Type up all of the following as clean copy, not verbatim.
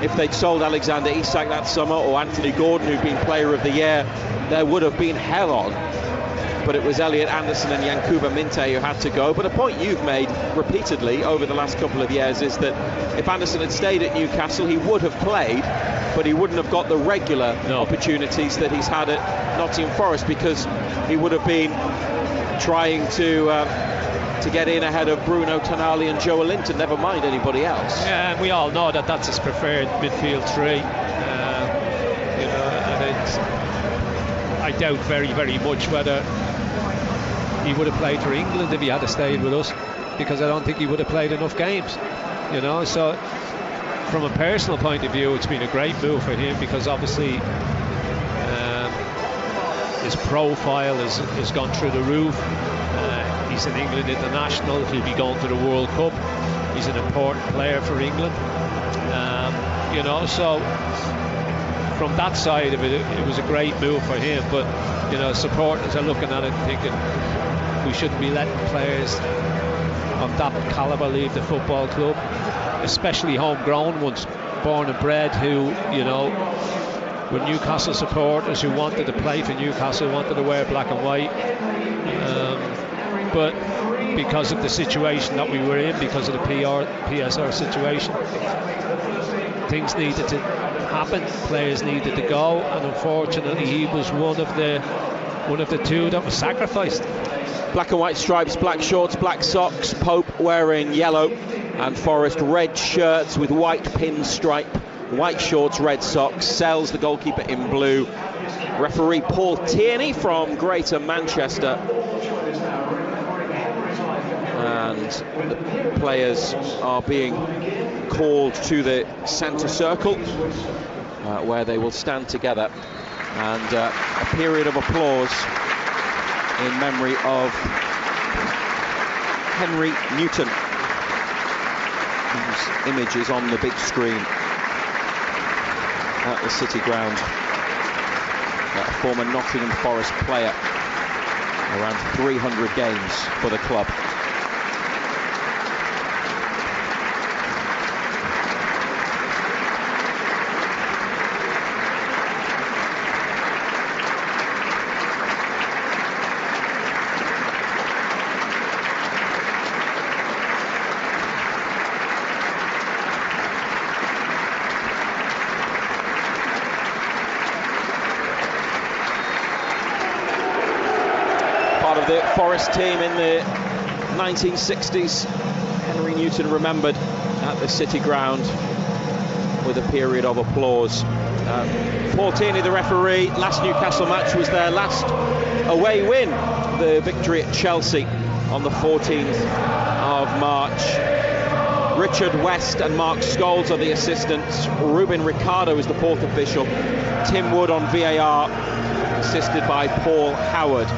if they'd sold Alexander Isak that summer, or Anthony Gordon, who'd been Player of the Year, there would have been hell on. But it was Elliot Anderson and Yankuba Minte who had to go. But a point you've made repeatedly over the last couple of years is that if Anderson had stayed at Newcastle, he would have played, but he wouldn't have got the regular opportunities that he's had at Nottingham Forest, because he would have been trying to get in ahead of Bruno Tonali and Joe Linton, never mind anybody else. Yeah, and we all know that that's his preferred midfield three. I doubt very, very much whether he would have played for England if he had stayed with us, because I don't think he would have played enough games. So from a personal point of view, it's been a great move for him, because obviously his profile has gone through the roof. He's an England international. He'll be going to the World Cup. He's an important player for England. So from that side of it, it was a great move for him. But supporters are looking at it and thinking we shouldn't be letting players of that calibre leave the football club, especially homegrown ones, born and bred, who were Newcastle supporters, who wanted to play for Newcastle, wanted to wear black and white. But because of the situation that we were in, because of the PSR situation, things needed to happen, players needed to go, and unfortunately he was one of the two that was sacrificed. Black and white stripes, black shorts, black socks, Pope wearing yellow, and Forest red shirts with white pinstripe, white shorts, red socks. Sells, the goalkeeper, in blue. Referee Paul Tierney from Greater Manchester. And the players are being called to the centre circle, where they will stand together, and a period of applause in memory of Henry Newton, whose image is on the big screen at the City Ground. A former Nottingham Forest player, around 300 games for the club. The Forest team in the 1960s. Henry Newton remembered at the City Ground with a period of applause. Paul Tierney, the referee. Last Newcastle match was their last away win, the victory at Chelsea on the 14th of March. Richard West and Mark Scholes are the assistants. Ruben Ricardo is the fourth official. Tim Wood on VAR, assisted by Paul Howard.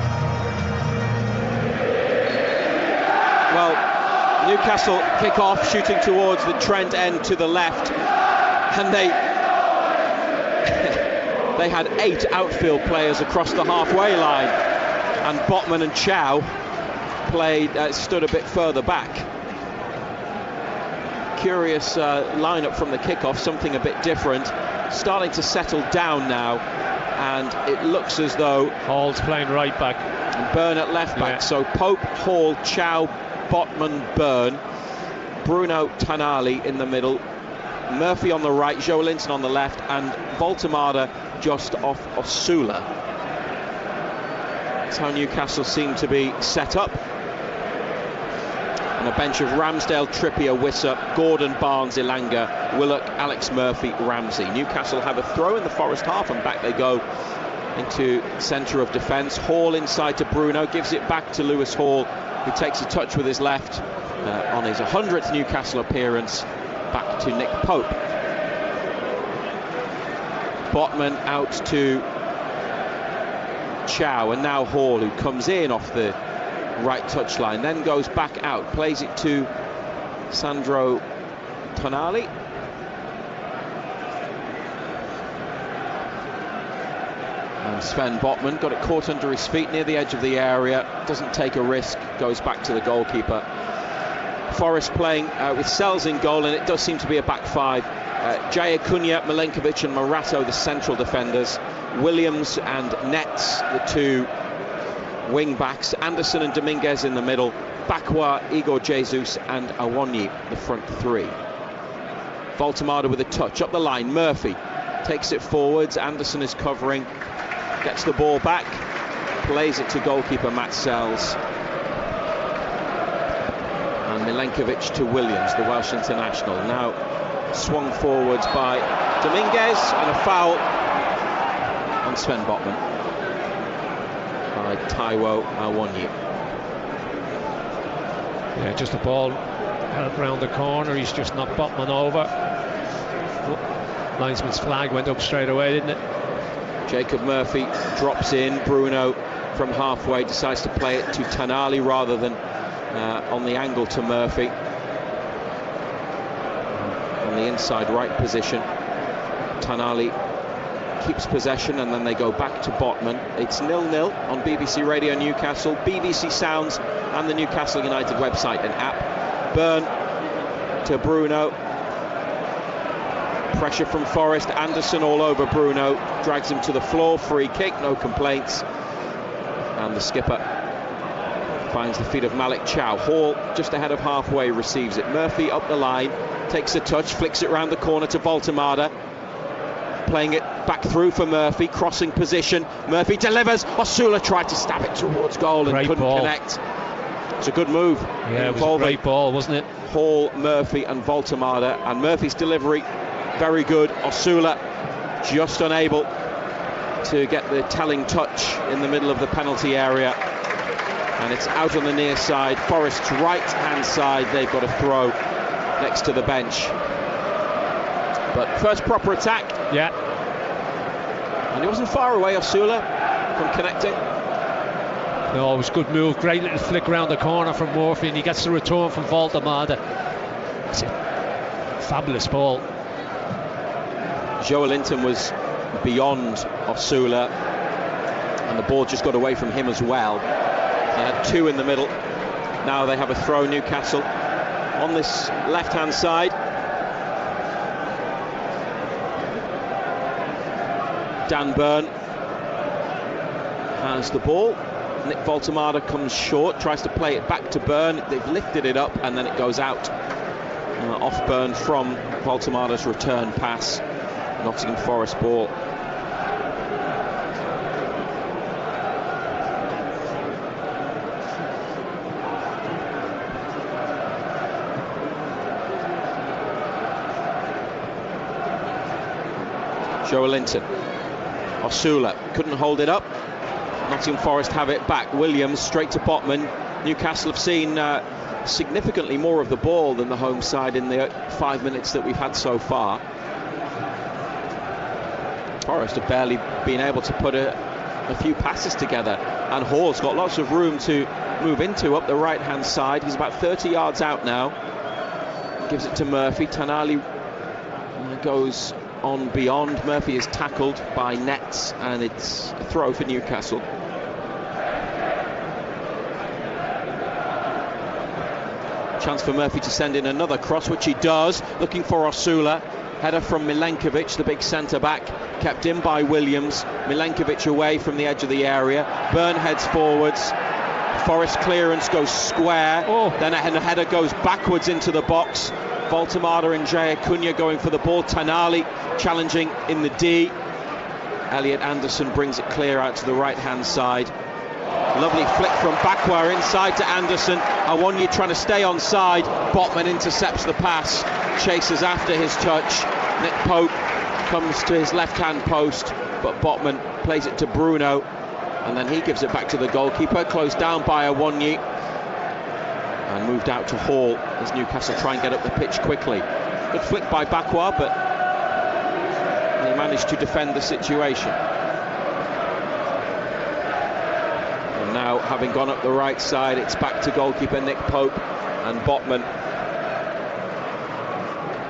Well, Newcastle kick off, shooting towards the Trent end to the left, and they had 8 outfield players across the halfway line, and Botman and Chow stood a bit further back. Curious lineup from the kickoff, something a bit different, starting to settle down now, and it looks as though Hall's playing right back and Byrne at left back. So Pope, Hall, Chow, Botman, Byrne, Bruno Tonali in the middle, Murphy on the right, Joe Linton on the left, and Voltemada just off Osula. That's how Newcastle seem to be set up. On a bench of Ramsdale, Trippier, Wissa, Gordon, Barnes, Elanga, Willock, Alex Murphy, Ramsey. Newcastle have a throw in the Forest half, and back they go into centre of defence. Hall inside to Bruno, gives it back to Lewis Hall, who takes a touch with his left on his 100th Newcastle appearance. Back to Nick Pope. Botman out to Chow, and now Hall, who comes in off the right touchline, then goes back out, plays it to Sandro Tonali. And Sven Botman got it caught under his feet near the edge of the area, doesn't take a risk, goes back to the goalkeeper. Forest playing with Sells in goal, and it does seem to be a back five Jaya Cunha, Milenkovic and Morato, the central defenders. Williams and Nets, the two wing backs. Anderson and Dominguez in the middle. Bakwa, Igor Jesus and Awonyi, the front three. Voltemada with a touch up the line. Murphy takes it forwards. Anderson is covering, gets the ball back, plays it to goalkeeper Matt Sells. And Milenkovic to Williams, the Welsh international. Now swung forwards by Dominguez, and a foul on Sven Botman by Taiwo Awonyi. Yeah, just a ball held round the corner. He's just knocked Botman over. Linesman's flag went up straight away, didn't it? Jacob Murphy drops in. Bruno from halfway decides to play it to Tanali rather than on the angle to Murphy. On the inside right position. Tanali keeps possession, and then they go back to Botman. It's 0-0 on BBC Radio Newcastle, BBC Sounds and the Newcastle United website and app. Byrne to Bruno. Pressure from Forest. Anderson all over Bruno, drags him to the floor. Free kick, no complaints. And the skipper finds the feet of Malik Chow. Hall just ahead of halfway receives it. Murphy up the line, takes a touch, flicks it round the corner to Voltemada. Playing it back through for Murphy, crossing position. Murphy delivers. Osula tried to stab it towards goal and couldn't connect. It's a good move. Yeah, it was a great ball, wasn't it? Hall, Murphy and Voltemada, and Murphy's delivery very good. Osula just unable to get the telling touch in the middle of the penalty area, and it's out on the near side. Forest's right hand side. They've got a throw next to the bench, but first proper attack. Yeah, and he wasn't far away, Osula, from connecting. No, it was a good move. Great little flick around the corner from Murphy, and he gets the return from Voltemada. It's a fabulous ball. Joelinton was beyond Osula, and the ball just got away from him as well. They had two in the middle. Now they have a throw, Newcastle, on this left-hand side. Dan Byrne has the ball. Nick Voltemada comes short, tries to play it back to Byrne. They've lifted it up, and then it goes out off Byrne from Voltemada's return pass. Nottingham Forest ball. Joelinton. Osula couldn't hold it up. Nottingham Forest have it back. Williams straight to Botman. Newcastle have seen significantly more of the ball than the home side in the 5 minutes that we've had so far. Forest have barely been able to put a few passes together, and Hall's got lots of room to move into up the right hand side. He's about 30 yards out now. Gives it to Murphy. Tanali goes on beyond. Murphy is tackled by Nets, and it's a throw for Newcastle. Chance for Murphy to send in another cross, which he does, looking for Osula. Header from Milenkovic, the big centre-back, kept in by Williams. Milenkovic away from the edge of the area. Byrne heads forwards. Forest clearance goes square. Then a header goes backwards into the box. Voltemada and Jaya Cunha going for the ball. Tanali challenging in the D. Elliot Anderson brings it clear out to the right-hand side. Lovely flick from Bakwa inside to Anderson. Awonyi trying to stay on side. Botman intercepts the pass, chases after his touch. Nick Pope comes to his left-hand post, but Botman plays it to Bruno, and then he gives it back to the goalkeeper. Closed down by Awonyi and moved out to Hall as Newcastle try and get up the pitch quickly. Good flick by Bakwa, but he managed to defend the situation. Now, having gone up the right side, it's back to goalkeeper Nick Pope, and Botman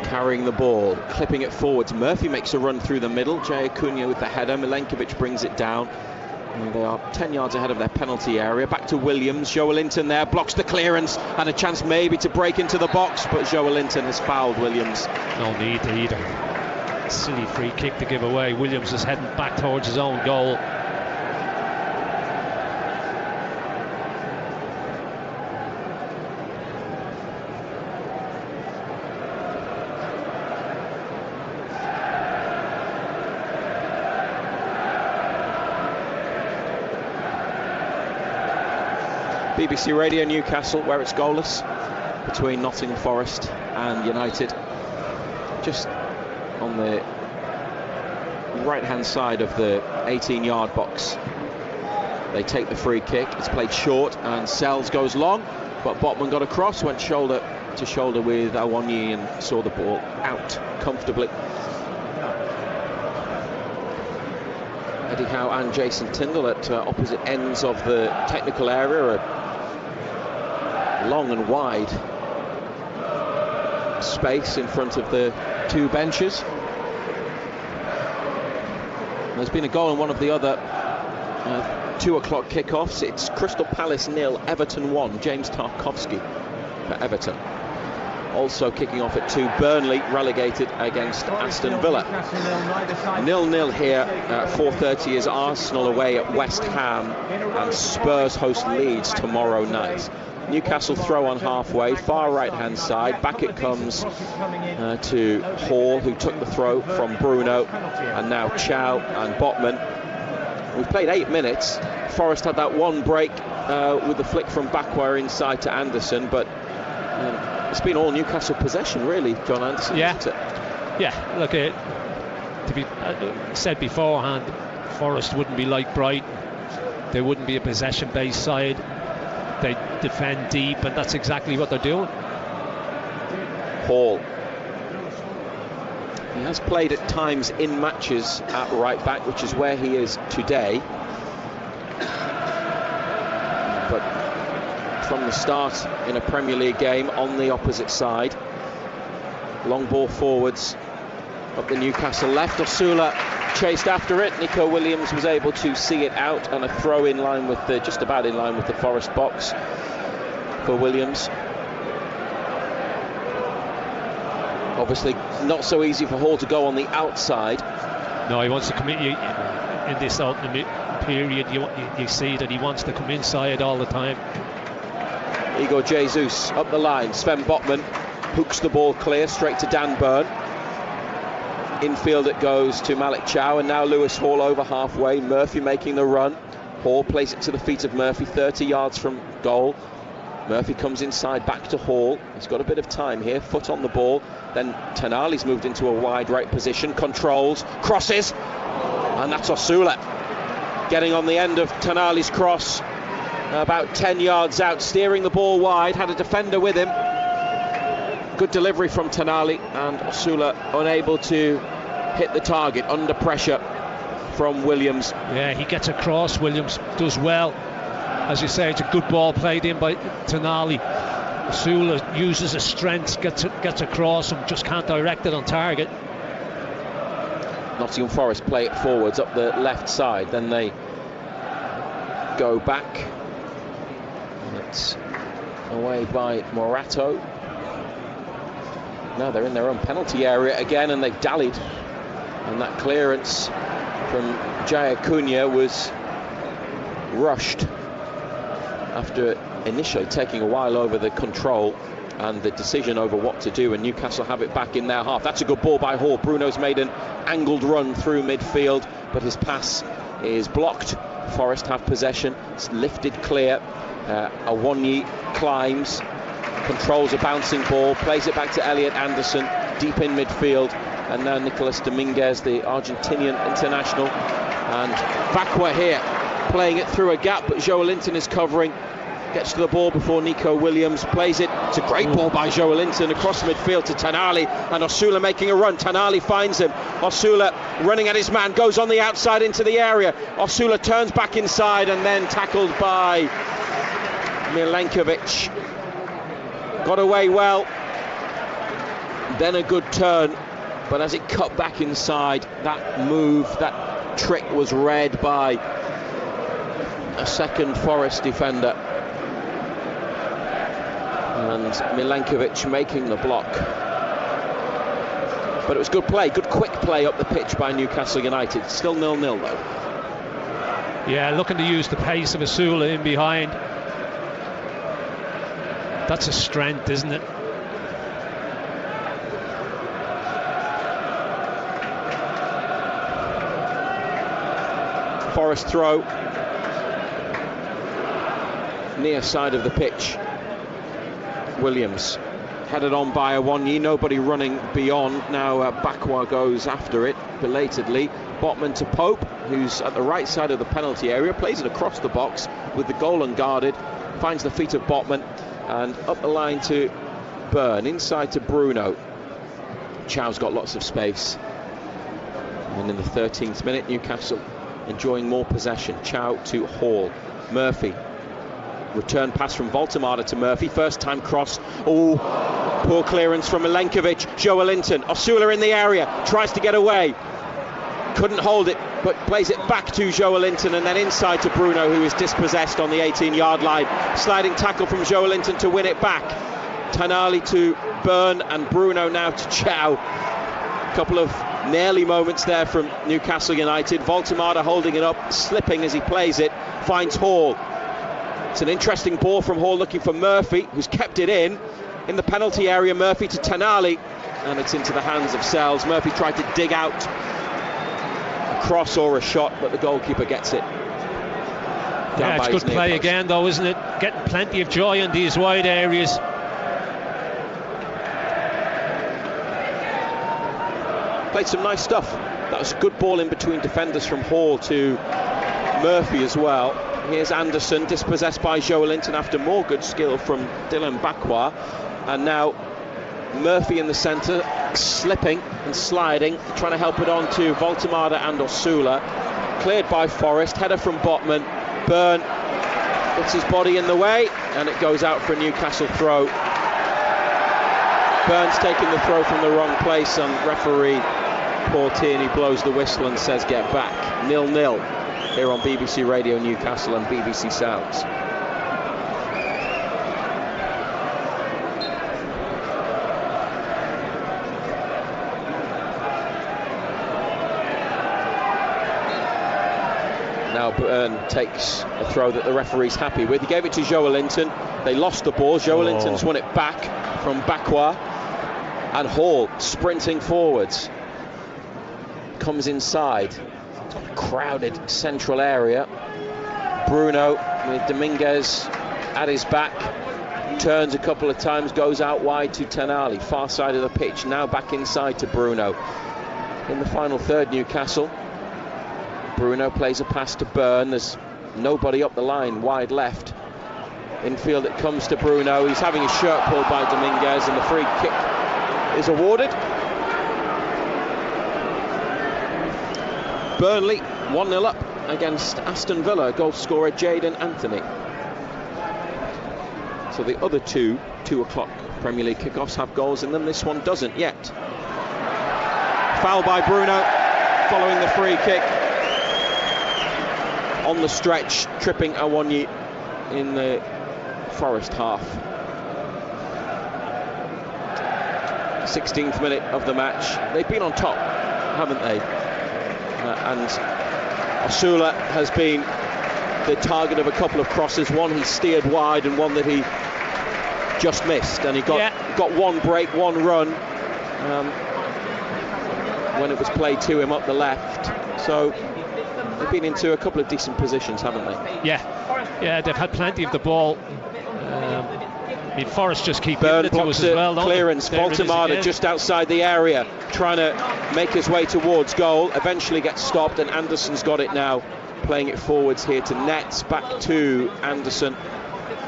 carrying the ball, clipping it forwards. Murphy makes a run through the middle. Jaya Cunha with the header. Milenkovic brings it down. And they are 10 yards ahead of their penalty area. Back to Williams. Joelinton there blocks the clearance and a chance maybe to break into the box, but Joelinton has fouled Williams. No need to either. Silly free kick to give away. Williams is heading back towards his own goal. BBC Radio Newcastle, where it's goalless between Nottingham Forest and United. Just on the right-hand side of the 18-yard box. They take the free kick. It's played short, and Sells goes long, but Botman got across, went shoulder to shoulder with Awoniyi and saw the ball out comfortably. Eddie Howe and Jason Tyndall at opposite ends of the technical area, a long and wide space in front of the two benches. There's been a goal in one of the other 2 o'clock kickoffs. It's Crystal Palace 0, Everton 1. James Tarkowski for Everton. Also kicking off at 2, Burnley relegated against Aston Villa. 0-0 here. 4:30 is Arsenal away at West Ham, and Spurs host Leeds tomorrow night. Newcastle throw on halfway, far right-hand side. Back it comes to Hall, who took the throw from Bruno, and now Chow and Botman. We've played 8 minutes. Forest had that one break with the flick from Backwire inside to Anderson, but it's been all Newcastle possession, really, John Anderson, isn't it? Yeah, look, to be said beforehand, Forest wouldn't be like Brighton. They wouldn't be a possession-based side. They defend deep, and that's exactly what they're doing. Hall. He has played at times in matches at right back, which is where he is today. But from the start in a Premier League game on the opposite side. Long ball forwards up the Newcastle left. Osula chased after it. Nico Williams was able to see it out, and a throw in line with the, just about in line with the Forest box for Williams. Obviously not so easy for Hall to go on the outside. No, he wants to come in in this opening period. You see that he wants to come inside all the time. Igor Jesus up the line. Sven Botman hooks the ball clear straight to Dan Burn. Infield it goes to Malik Chow, and now Lewis Hall over halfway. Murphy making the run. Hall plays it to the feet of Murphy, 30 yards from goal. Murphy comes inside back to Hall. He's got a bit of time here, foot on the ball. Then Tenali's moved into a wide right position, controls, crosses, and that's Osula getting on the end of Tenali's cross, about 10 yards out, steering the ball wide, had a defender with him. Good delivery from Tenali, and Osula unable to hit the target under pressure from Williams. Yeah, he gets across. Williams does well. As you say, it's a good ball played in by Tenali. Osula uses his strength, gets across, and just can't direct it on target. Nottingham Forest play it forwards up the left side, then they go back. It's away by Morato. Now they're in their own penalty area again, and they've dallied. And that clearance from Jaya Cunha was rushed after initially taking a while over the control and the decision over what to do, and Newcastle have it back in their half. That's a good ball by Hall. Bruno's made an angled run through midfield, but his pass is blocked. Forest have possession. It's lifted clear. Awoniyi climbs, controls a bouncing ball, plays it back to Elliot Anderson deep in midfield, and now Nicolas Dominguez, the Argentinian international, and Bakwa here playing it through a gap, but Joelinton is covering, gets to the ball before Nico Williams, plays it. It's a great ball by Joelinton across midfield to Tenali, and Osula making a run. Tenali finds him. Osula running at his man, goes on the outside into the area. Osula turns back inside, and then tackled by Milenkovic. Got away well, then a good turn, but as it cut back inside, that move, that trick was read by a second Forest defender. And Milenkovic making the block. But it was good play, good quick play up the pitch by Newcastle United. Still 0-0 though. Yeah, looking to use the pace of Osula in behind. That's a strength, isn't it? Forest throw. Near side of the pitch. Williams headed on by Awoniyi, nobody running beyond. Now Bakwa goes after it belatedly. Botman to Pope, who's at the right side of the penalty area, plays it across the box with the goal unguarded, finds the feet of Botman, and up the line to Byrne, inside to Bruno. Chow's got lots of space. And in the 13th minute, Newcastle enjoying more possession. Chow to Hall. Murphy. Return pass from Voltemada to Murphy. First time cross. Oh, poor clearance from Milenkovic. Joelinton. Osula in the area. Tries to get away. Couldn't hold it, but plays it back to Joelinton and then inside to Bruno, who is dispossessed on the 18-yard line. Sliding tackle from Joelinton to win it back. Tanali to Byrne and Bruno now to Chow. Couple of nearly moments there from Newcastle United. Voltemada holding it up, slipping as he plays it. Finds Hall. It's an interesting ball from Hall looking for Murphy, who's kept it in the penalty area. Murphy to Tanali, and it's into the hands of Sells. Murphy tried to dig out a cross or a shot, but the goalkeeper gets it. Yeah, it's good play again though, isn't it? Getting plenty of joy in these wide areas. Played some nice stuff. That was a good ball in between defenders from Hall to Murphy as well. Here's Anderson, dispossessed by Joelinton after more good skill from Dylan Bakwa. And now Murphy in the centre, slipping and sliding, trying to help it on to Voltemada and Osula. Cleared by Forest, header from Botman. Byrne puts his body in the way, and it goes out for a Newcastle throw. Byrne's taking the throw from the wrong place, and referee Paul Tierney blows the whistle and says get back. 0-0 here on BBC Radio Newcastle and BBC Sounds. Now Byrne takes a throw that the referee's happy with. He gave it to Joelinton. They lost the ball. Joelinton's won it back from Bakwa. And Hall sprinting forwards. Comes inside. Crowded central area. Bruno with Dominguez at his back. Turns a couple of times, goes out wide to Tanali. Far side of the pitch. Now back inside to Bruno. In the final third, Newcastle. Bruno plays a pass to Byrne. There's nobody up the line, wide left. Infield it comes to Bruno. He's having his shirt pulled by Dominguez, and the free kick is awarded. Burnley 1-0 up against Aston Villa. Goal scorer Jadon Anthony. So the other 2 o'clock Premier League kickoffs have goals in them. This one doesn't yet. Foul by Bruno following the free kick. On the stretch, tripping Awoniyi in the Forest half. 16th minute of the match. They've been on top, haven't they? And Osula has been the target of a couple of crosses. One he steered wide and one that he just missed. And he got one break, one run when it was played to him up the left. So they've been into a couple of decent positions, haven't they? Yeah, they've had plenty of the ball. I mean, Forest just keep Byrne it to us as well. Clearance, Voltemada just outside the area, trying to make his way towards goal. Eventually gets stopped, and Anderson's got it now, playing it forwards here to Nets. Back to Anderson,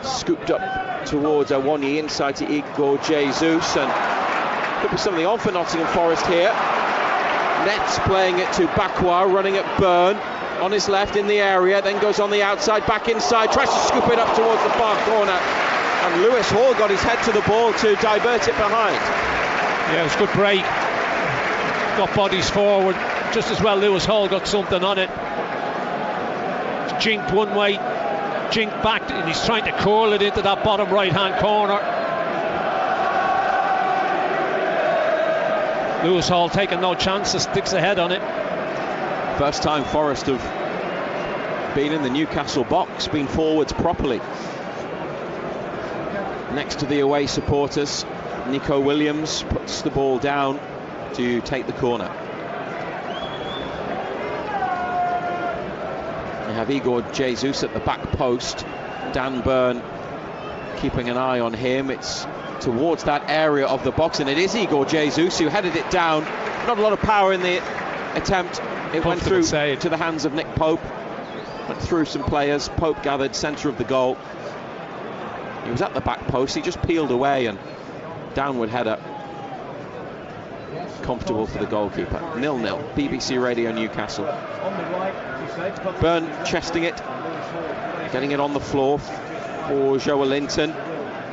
scooped up towards Awoniyi, inside to Igor Jesus, and could be something on for Nottingham Forest here. Nets playing it to Bakwa, running at Byrne on his left in the area, then goes on the outside, back inside, tries to scoop it up towards the far corner, and Lewis Hall got his head to the ball to divert it behind. Yeah, it was a good break. Got bodies forward, just as well Lewis Hall got something on it. jinked one way, jinked back, and he's trying to curl it into that bottom right-hand corner. Lewis Hall taking no chances, sticks ahead on it. First time Forest have been in the Newcastle box, been forwards properly. Next to the away supporters, Nico Williams puts the ball down to take the corner. We have Igor Jesus at the back post. Dan Burn keeping an eye on him. It's towards that area of the box, and it is Igor Jesus who headed it down. Not a lot of power in the attempt. It went through to the hands of Nick Pope. Went through some players. Pope gathered centre of the goal. He was at the back post. He just peeled away, and downward header. Comfortable for the goalkeeper. 0-0. BBC Radio Newcastle. Burn chesting it. Getting it on the floor for Joelinton.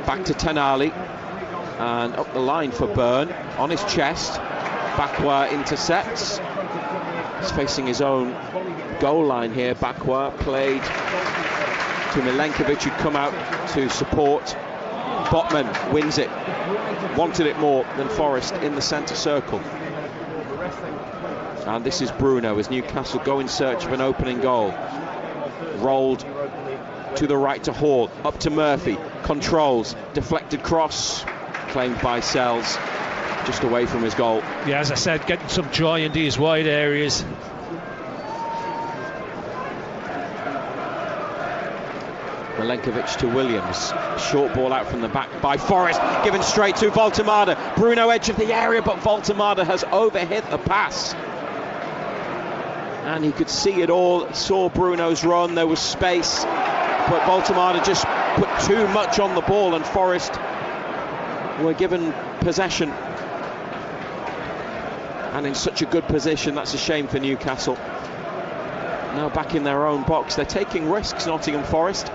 Back to Tenali. And up the line for Burn. On his chest. Bakwa intercepts. He's facing his own goal line here. Bakwa played to Milenkovic, who'd come out to support. Botman wins it. Wanted it more than Forest in the centre circle. And this is Bruno as Newcastle go in search of an opening goal. Rolled to the right to Hall. Up to Murphy. Controls. Deflected cross. Claimed by Sells. Just away from his goal. Yeah, as I said, getting some joy in these wide areas. Milenkovic to Williams. Short ball out from the back by Forest. Given straight to Voltemada. Bruno edge of the area, but Voltemada has overhit the pass. And he could see it all. Saw Bruno's run. There was space. But Voltemada just put too much on the ball, and Forest were given possession. And in such a good position, that's a shame for Newcastle. Now back in their own box. They're taking risks, Nottingham Forest.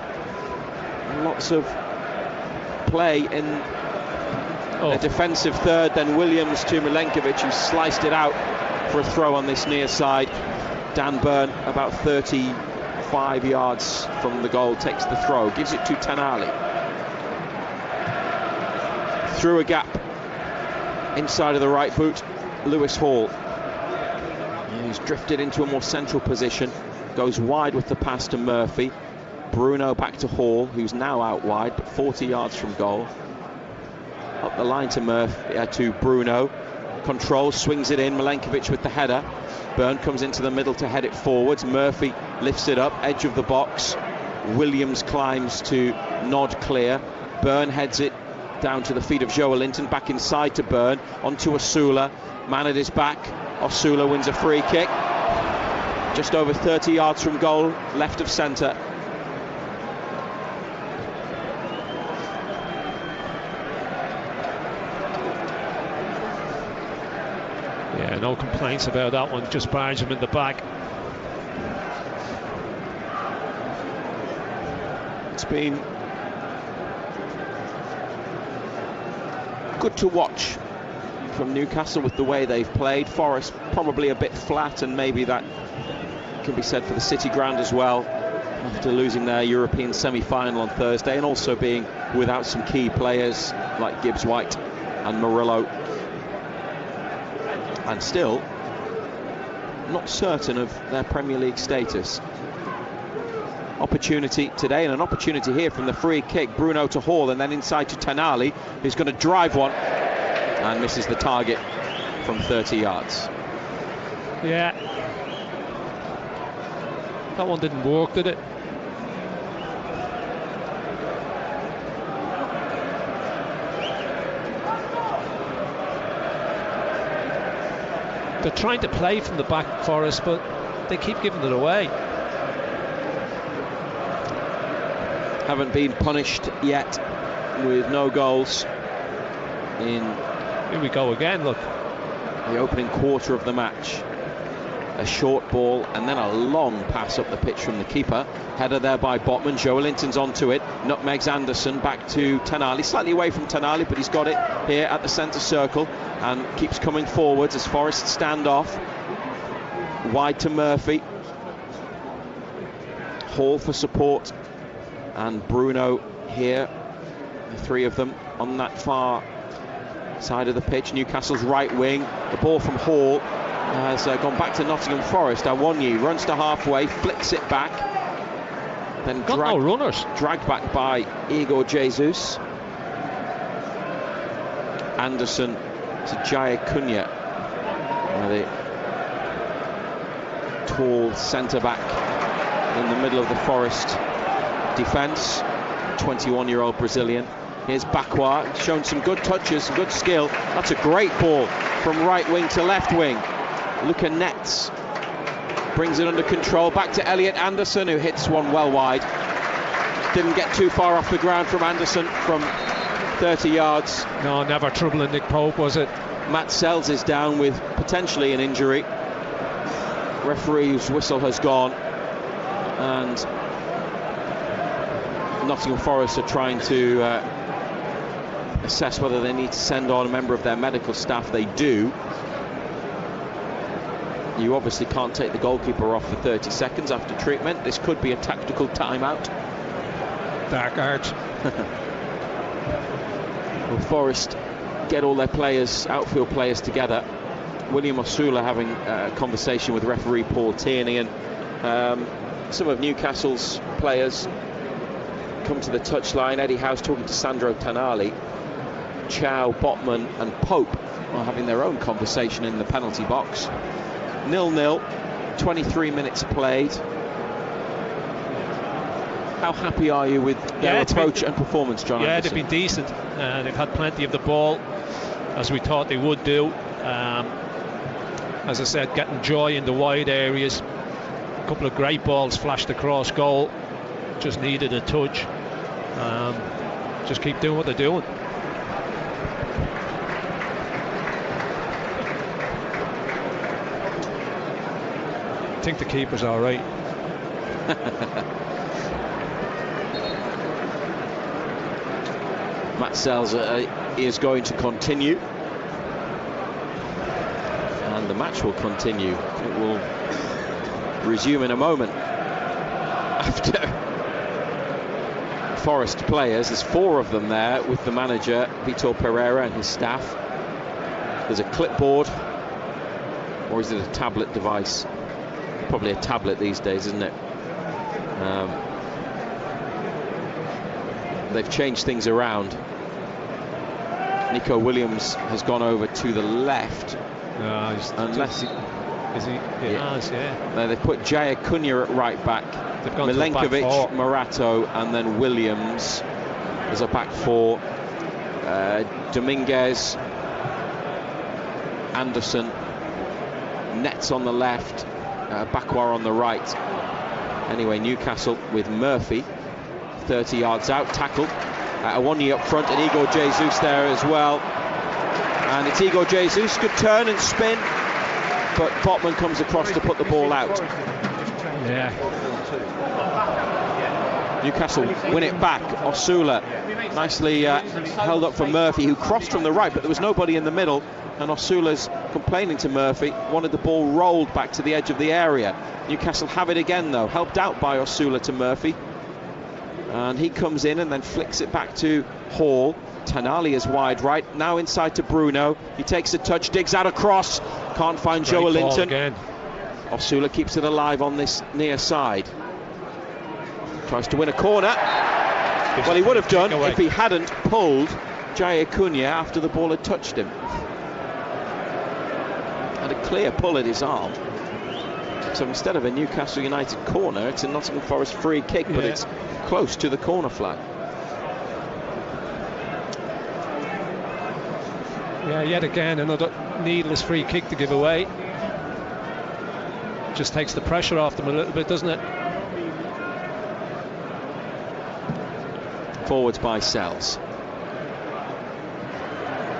Lots of play in the defensive third. Then Williams to Milenkovic, who sliced it out for a throw on this near side. Dan Burn, about 35 yards from the goal, takes the throw, gives it to Tenali. Through a gap inside of the right boot, Lewis Hall. He's drifted into a more central position, goes wide with the pass to Murphy. Bruno back to Hall, who's now out wide, but 40 yards from goal. Up the line to Murphy, to Bruno. Controls, swings it in. Milenkovic with the header. Burn comes into the middle to head it forwards. Murphy lifts it up, edge of the box. Williams climbs to nod clear. Burn heads it down to the feet of Joelinton. Back inside to Burn, onto Osula. Man at his back. Osula wins a free kick. Just over 30 yards from goal, left of centre. Yeah, no complaints about that one, just barge him in the back. It's been good to watch from Newcastle with the way they've played. Forest probably a bit flat, and maybe that can be said for the City ground as well, after losing their European semi-final on Thursday, and also being without some key players like Gibbs-White and Murillo. And still not certain of their Premier League status. Opportunity today, and an opportunity here from the free kick. Bruno to Hall, and then inside to Tenali, who's going to drive one and misses the target from 30 yards. Yeah, that one didn't work, did it? They're trying to play from the back, Forest, but they keep giving it away. Haven't been punished yet with no goals in... Here we go again, look. The opening quarter of the match. A short ball and then a long pass up the pitch from the keeper. Header there by Botman. Joelinton's onto it. Nutmegs Anderson back to Tenali. Slightly away from Tenali, but he's got it here at the centre circle and keeps coming forwards as Forest stand off. Wide to Murphy. Hall for support, and Bruno here, the three of them on that far side of the pitch. Newcastle's right wing, the ball from Hall has gone back to Nottingham Forest. Awoniyi runs to halfway, flicks it back, then dragged back by Igor Jesus. Anderson to Jaya Cunha, the tall centre-back in the middle of the Forest defence, 21-year-old Brazilian. Here's Bakwa, shown some good touches, some good skill. That's a great ball from right wing to left wing. Luca Netz brings it under control, back to Elliot Anderson, who hits one well wide. Didn't get too far off the ground from Anderson from 30 yards. No, never troubling Nick Pope, was it? Matt Sells is down with potentially an injury. Referee's whistle has gone, and Nottingham Forest are trying to assess whether they need to send on a member of their medical staff. They do. You obviously can't take the goalkeeper off for 30 seconds after treatment. This could be a tactical timeout. Dark arts. Will Forest get all their players, outfield players, together? William Osula having a conversation with referee Paul Tierney, and some of Newcastle's players come to the touchline. Eddie Howe talking to Sandro Tonali. Chow, Botman and Pope are having their own conversation in the penalty box. 0-0, 23 minutes played. How happy are you with their approach and performance, John Anderson? They've been decent. They've had plenty of the ball, as we thought they would do. As I said, getting joy in the wide areas. A couple of great balls flashed across goal. Just needed a touch. Just keep doing what they're doing. I think the keeper's all right. Matt Sells is going to continue, and the match will continue. It will resume in a moment after Forest players. There's 4 of them there with the manager Vitor Pereira and his staff. There's a clipboard, or is it a tablet device? Probably a tablet these days, isn't it? They've changed things around. Nico Williams has gone over to the left. Unless he has. Now they've put Jaya Cunha at right back, Milenkovic, Morato, and then Williams as a back 4. Dominguez, Anderson, Netz on the left, Bakwa on the right. Anyway, Newcastle with Murphy 30 yards out, tackled. Awoniyi up front, and Igor Jesus there as well. And it's Igor Jesus, good turn and spin, but Botman comes across to put the ball out. Yeah. Newcastle win it back. Osula nicely held up for Murphy, who crossed from the right, but there was nobody in the middle, and Osula's complaining to Murphy, wanted the ball rolled back to the edge of the area. Newcastle have it again though, helped out by Osula to Murphy, and he comes in and then flicks it back to Hall. Tonali is wide right, now inside to Bruno. He takes a touch, digs out a cross, can't find Joe Linton. Osula keeps it alive on this near side. Tries to win a corner. Well, he would have done if he hadn't pulled Jaya Cunha after the ball had touched him. Had a clear pull at his arm. So instead of a Newcastle United corner, it's a Nottingham Forest free kick, but it's close to the corner flag. Yeah, yet again another needless free kick to give away. Just takes the pressure off them a little bit, doesn't it? Forwards by Sells.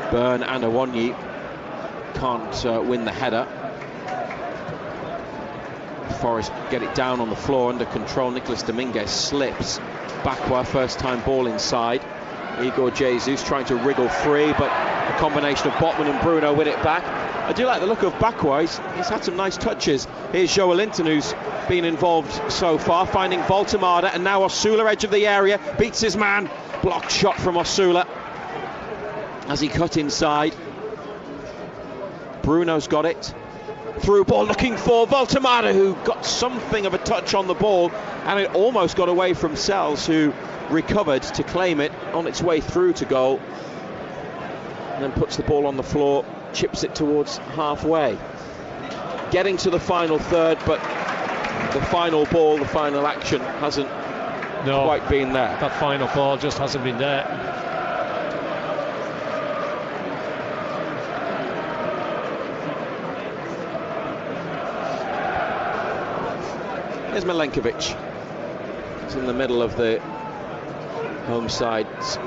Byrne and Awoniyi can't win the header. Forest get it down on the floor under control. Nicolas Dominguez slips. Bakwa, first time ball inside. Igor Jesus trying to wriggle free, but a combination of Botman and Bruno win it back. I do like the look of Bakwa. He's had some nice touches. Here's Joe Linton, who's been involved so far, finding Voltemada, and now Osula, edge of the area, beats his man. Blocked shot from Osula as he cut inside. Bruno's got it. Through ball looking for Voltemada, who got something of a touch on the ball, and it almost got away from Sells, who recovered to claim it on its way through to goal, and then puts the ball on the floor, chips it towards halfway. Getting to the final third, but the final ball, the final action hasn't quite been there. That final ball just hasn't been there. Here's Milenkovic. He's in the middle of the home side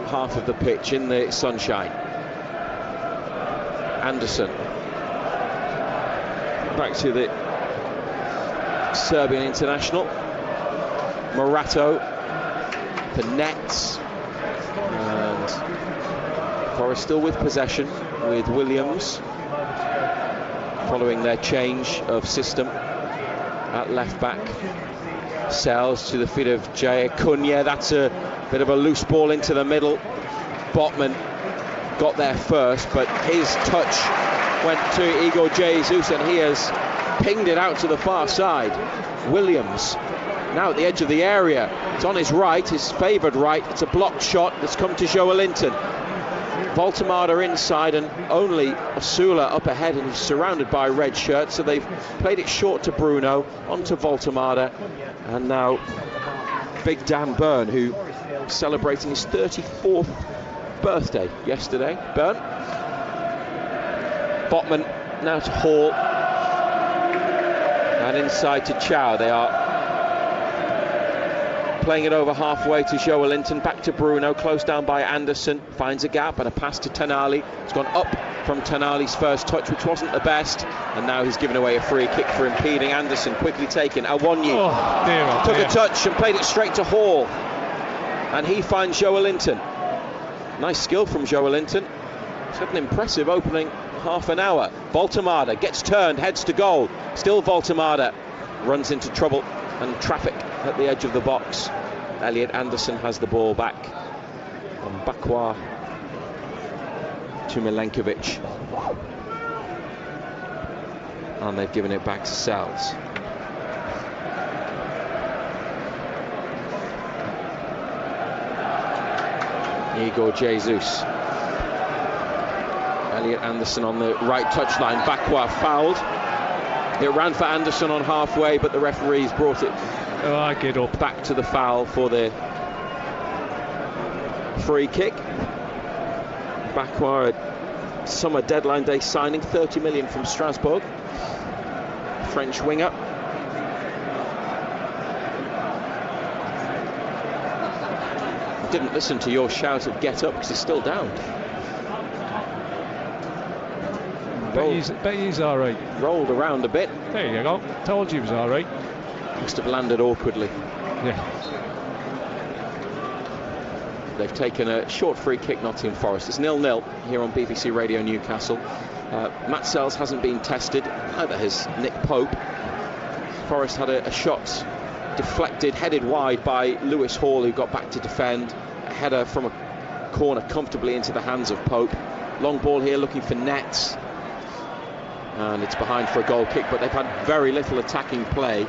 half of the pitch in the sunshine. Anderson. Back to the Serbian international. Morato. The nets. And Forest still with possession with Williams. Following their change of system at left back. Sells to the feet of Jay Cunha. That's a bit of a loose ball into the middle. Botman got there first, but his touch went to Igor Jesus, and he has pinged it out to the far side. Williams now at the edge of the area. It's on his right, his favoured right. It's a blocked shot that's come to Joe Linton. Voltemada inside, and only Osula up ahead, and he's surrounded by red shirts, so they've played it short to Bruno, onto Voltemada, and now Big Dan Byrne, who is celebrating his 34th birthday yesterday. Byrne. Botman now to Hall, and inside to Chow. They are playing it over halfway to Joe Linton, back to Bruno, close down by Anderson, finds a gap and a pass to Tonali. It's gone up from Tonali's first touch, which wasn't the best, and now he's given away a free kick for impeding. Anderson quickly taken. Awonyi took a touch and played it straight to Hall, and he finds Joe Linton. Nice skill from Joe Linton. He's had an impressive opening half an hour. Voltemada gets turned, heads to goal. Still Voltemada runs into trouble and traffic at the edge of the box. Elliot Anderson has the ball back. And Bakwa to Milenkovic. And they've given it back to Sells. Igor Jesus. Elliot Anderson on the right touchline. Bakwa fouled. It ran for Anderson on halfway, but the referees brought it get up back to the foul for the free kick. Bakwa, summer deadline day signing, 30 million from Strasbourg. French winger. Didn't listen to your shout of get up because he's still down. Bet he's all right. Rolled around a bit. There you go. Told you he was all right. Must have landed awkwardly. Yeah. They've taken a short free kick, Nottingham Forest. It's 0-0 here on BBC Radio Newcastle. Matt Sells hasn't been tested, neither has Nick Pope. Forest had a shot deflected, headed wide by Lewis Hall, who got back to defend. A header from a corner comfortably into the hands of Pope. Long ball here looking for nets. And it's behind for a goal kick, but they've had very little attacking play.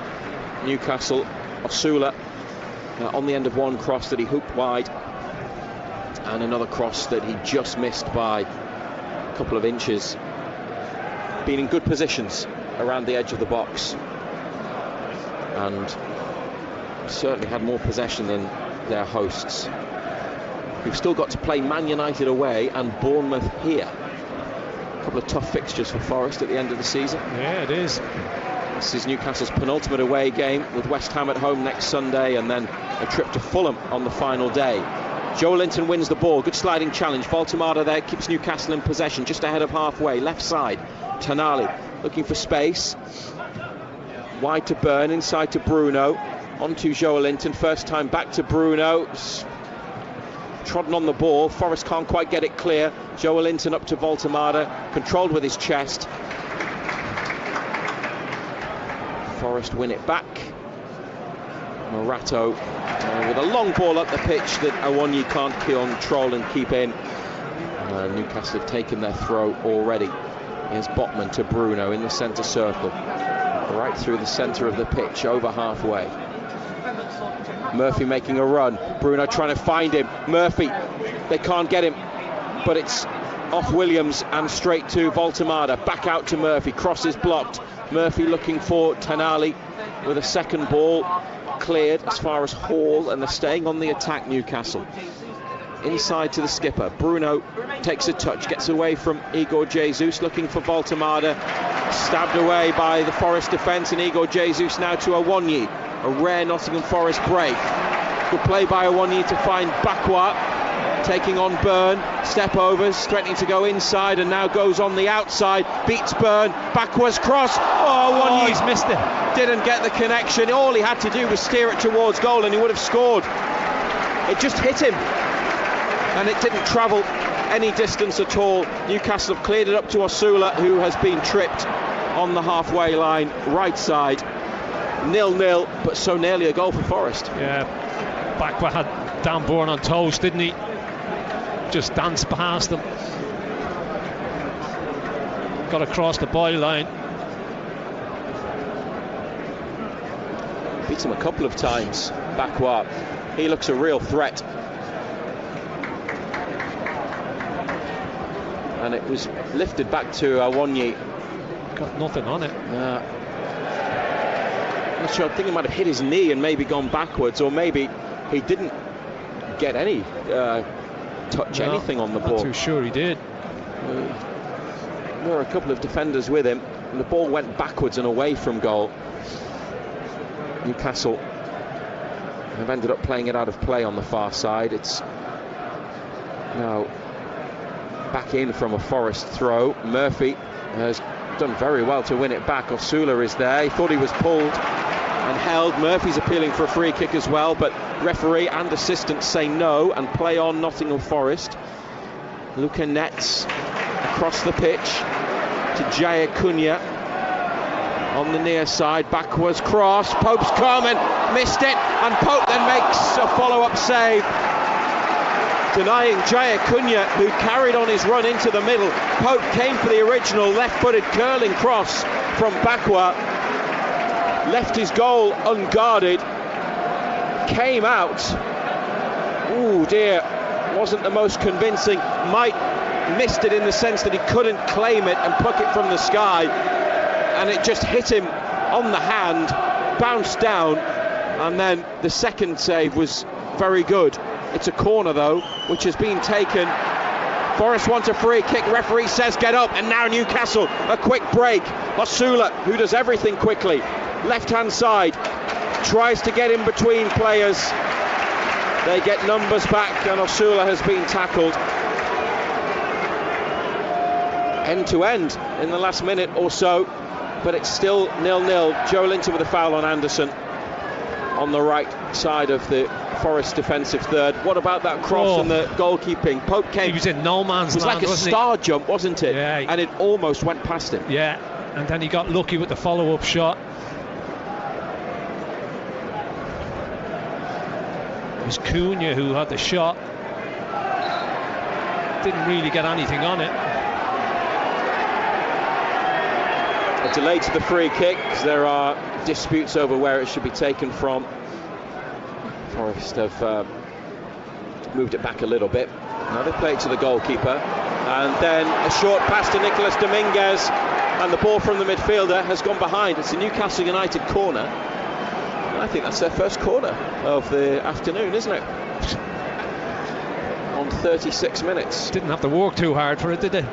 Newcastle, Osula on the end of one cross that he hooped wide, and another cross that he just missed by a couple of inches. Been in good positions around the edge of the box, and certainly had more possession than their hosts. We've still got to play Man United away and Bournemouth here. A couple of tough fixtures for Forest at the end of the season. Yeah, it is. This is Newcastle's penultimate away game, with West Ham at home next Sunday, and then a trip to Fulham on the final day. Joe Linton wins the ball. Good sliding challenge. Voltemada there keeps Newcastle in possession just ahead of halfway. Left side. Tonali looking for space. Wide to Byrne, inside to Bruno. On to Joe Linton. First time back to Bruno. Trodden on the ball. Forest can't quite get it clear. Joe Linton up to Voltemada. Controlled with his chest. Forest win it back. Morato with a long ball up the pitch that Awoniyi can't control and keep in. Newcastle have taken their throw already. Here's Botman to Bruno in the centre circle, right through the centre of the pitch, over halfway. Murphy making a run, Bruno trying to find him. Murphy, they can't get him, but it's off Williams and straight to Voltemada. Back out to Murphy, cross is blocked. Murphy looking for Tenali with a second ball cleared as far as Hall, and they're staying on the attack, Newcastle. Inside to the skipper. Bruno takes a touch, gets away from Igor Jesus, looking for Voltemada. Stabbed away by the Forest defence, and Igor Jesus now to Awoniyi. A rare Nottingham Forest break. Good play by Awoniyi to find Bakwa, taking on Byrne. Step overs, threatening to go inside, and now goes on the outside. Beats Byrne. Bakwa's cross. Awoniyi he's missed it. Didn't get the connection. All he had to do was steer it towards goal, and he would have scored. It just hit him, and it didn't travel any distance at all. Newcastle have cleared it up to Osula, who has been tripped on the halfway line, right side. 0-0, but so nearly a goal for Forest. Yeah, Bakwa had Dan Bourne on toast, didn't he? Just danced past him. Got across the byline. Beats him a couple of times, Bakwa. He looks a real threat. And it was lifted back to Awoniyi. Got nothing on it. I'm not sure. I think he might have hit his knee and maybe gone backwards, or maybe he didn't get any touch, anything on the ball. Not too sure he did. There were a couple of defenders with him, and the ball went backwards and away from goal. Newcastle have ended up playing it out of play on the far side. It's now back in from a Forest throw. Murphy has done very well to win it back. Osula is there. He thought he was pulled and held. Murphy's appealing for a free kick as well, but referee and assistant say no and play on Nottingham Forest. Luca Nets across the pitch to Jaya Cunha on the near side. Backwards cross. Pope's come and missed it, and Pope then makes a follow-up save, denying Jaya Cunha, who carried on his run into the middle. Pope came for the original left-footed curling cross from Bakwa, left his goal unguarded, came out. Ooh dear, wasn't the most convincing. Might missed it in the sense that he couldn't claim it and pluck it from the sky, and it just hit him on the hand, bounced down, and then the second save was very good. It's a corner though, which has been taken. Forest wants a free kick. Referee says get up, and now Newcastle a quick break. Osula, who does everything quickly, left hand side, tries to get in between players. They get numbers back, and Osula has been tackled. End to end in the last minute or so, but it's still 0-0. Joe Linton with a foul on Anderson on the right side of the Forest defensive third. What about that cross and the goalkeeping? Pope came. He was in no man's land. It was like a star jump, wasn't it? Yeah. And it almost went past him. Yeah, and then he got lucky with the follow-up shot. It was Cunha who had the shot. Didn't really get anything on it. A delay to the free kick, because there are disputes over where it should be taken from. Forest have moved it back a little bit. Now they play it to the goalkeeper, and then a short pass to Nicolas Dominguez, and the ball from the midfielder has gone behind. It's a Newcastle United corner. I think that's their first corner of the afternoon, isn't it? On 36 minutes. Didn't have to work too hard for it, did they?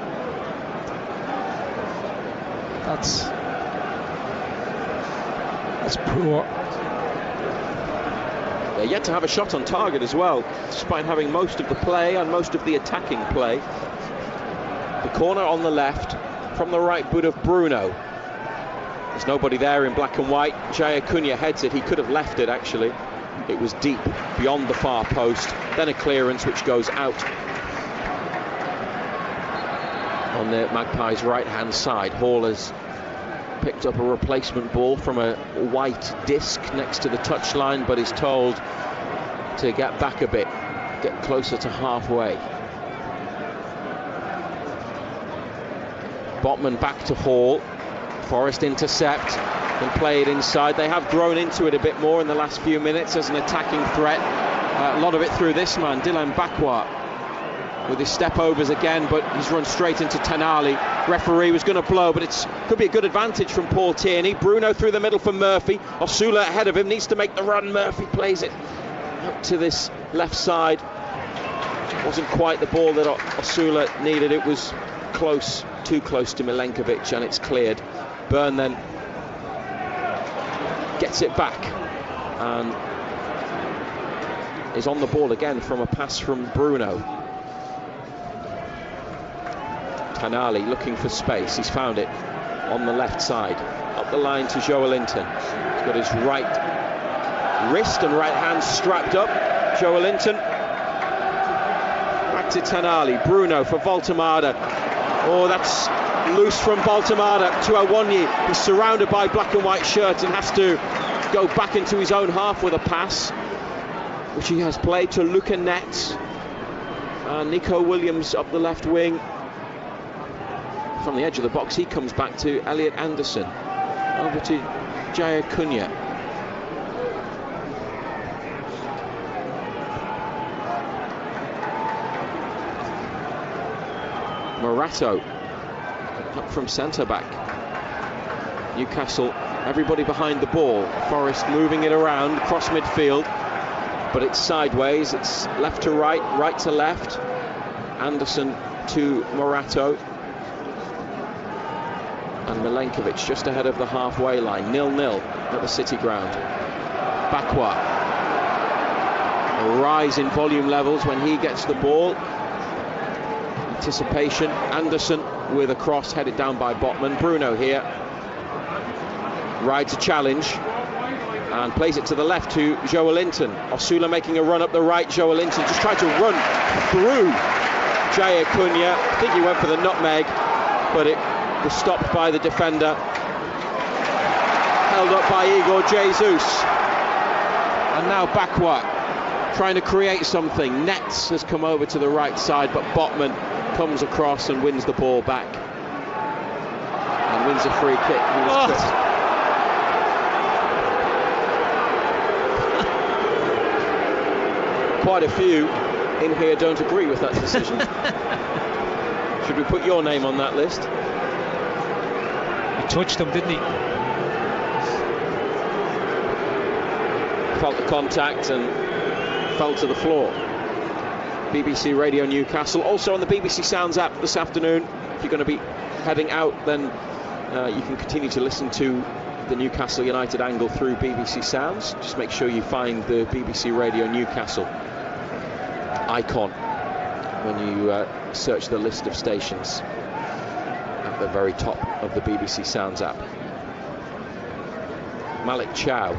That's poor. They're yet to have a shot on target as well, despite having most of the play and most of the attacking play. The corner on the left from the right boot of Bruno. There's nobody there in black and white. Jaya Cunha heads it. He could have left it, actually. It was deep beyond the far post. Then a clearance which goes out on the Magpies' right-hand side. Hall has picked up a replacement ball from a white disc next to the touchline, but is told to get back a bit, get closer to halfway. Botman back to Hall. Forest intercept and play it inside. They have grown into it a bit more in the last few minutes as an attacking threat. A lot of it through this man, Dylan Bakwa, with his step overs again, but he's run straight into Tenali. Referee was going to blow, but it could be a good advantage from Paul Tierney. Bruno through the middle for Murphy. Osula ahead of him, needs to make the run. Murphy plays it up to this left side. Wasn't quite the ball that Osula needed. It was close, too close to Milenkovic, and it's cleared. Byrne then gets it back and is on the ball again from a pass from Bruno. Tanali looking for space. He's found it on the left side. Up the line to Joelinton. He's got his right wrist and right hand strapped up. Joelinton. Back to Tanali. Bruno for Voltemada. Oh, that's loose from Voltemada to Awonyi. He's surrounded by black and white shirts and has to go back into his own half with a pass, which he has played to Luca Nets. Nico Williams up the left wing. From the edge of the box, he comes back to Elliot Anderson. Over to Jaya Cunha. Morato up from centre-back. Newcastle, everybody behind the ball. Forest moving it around, across midfield, but it's sideways, it's left to right, right to left. Anderson to Morato. And Milenkovic just ahead of the halfway line. 0-0 at the City ground. Bakwa. A rise in volume levels when he gets the ball. Anticipation. Anderson with a cross headed down by Botman. Bruno here rides a challenge and plays it to the left to Joelinton. Osula making a run up the right. Joelinton just tried to run through Jaya Cunha. I think he went for the nutmeg, but it was stopped by the defender, held up by Igor Jesus. And now Bakwa trying to create something. Nets has come over to the right side, but Botman comes across and wins the ball back and wins a free kick. Quite a few in here don't agree with that decision. Should we put your name on that list? Touched him, didn't he? Felt the contact and fell to the floor. BBC Radio Newcastle, also on the BBC Sounds app this afternoon. If you're going to be heading out, then you can continue to listen to the Newcastle United angle through BBC Sounds. Just make sure you find the BBC Radio Newcastle icon when you search the list of stations at the very top of the BBC Sounds app. Malik Chow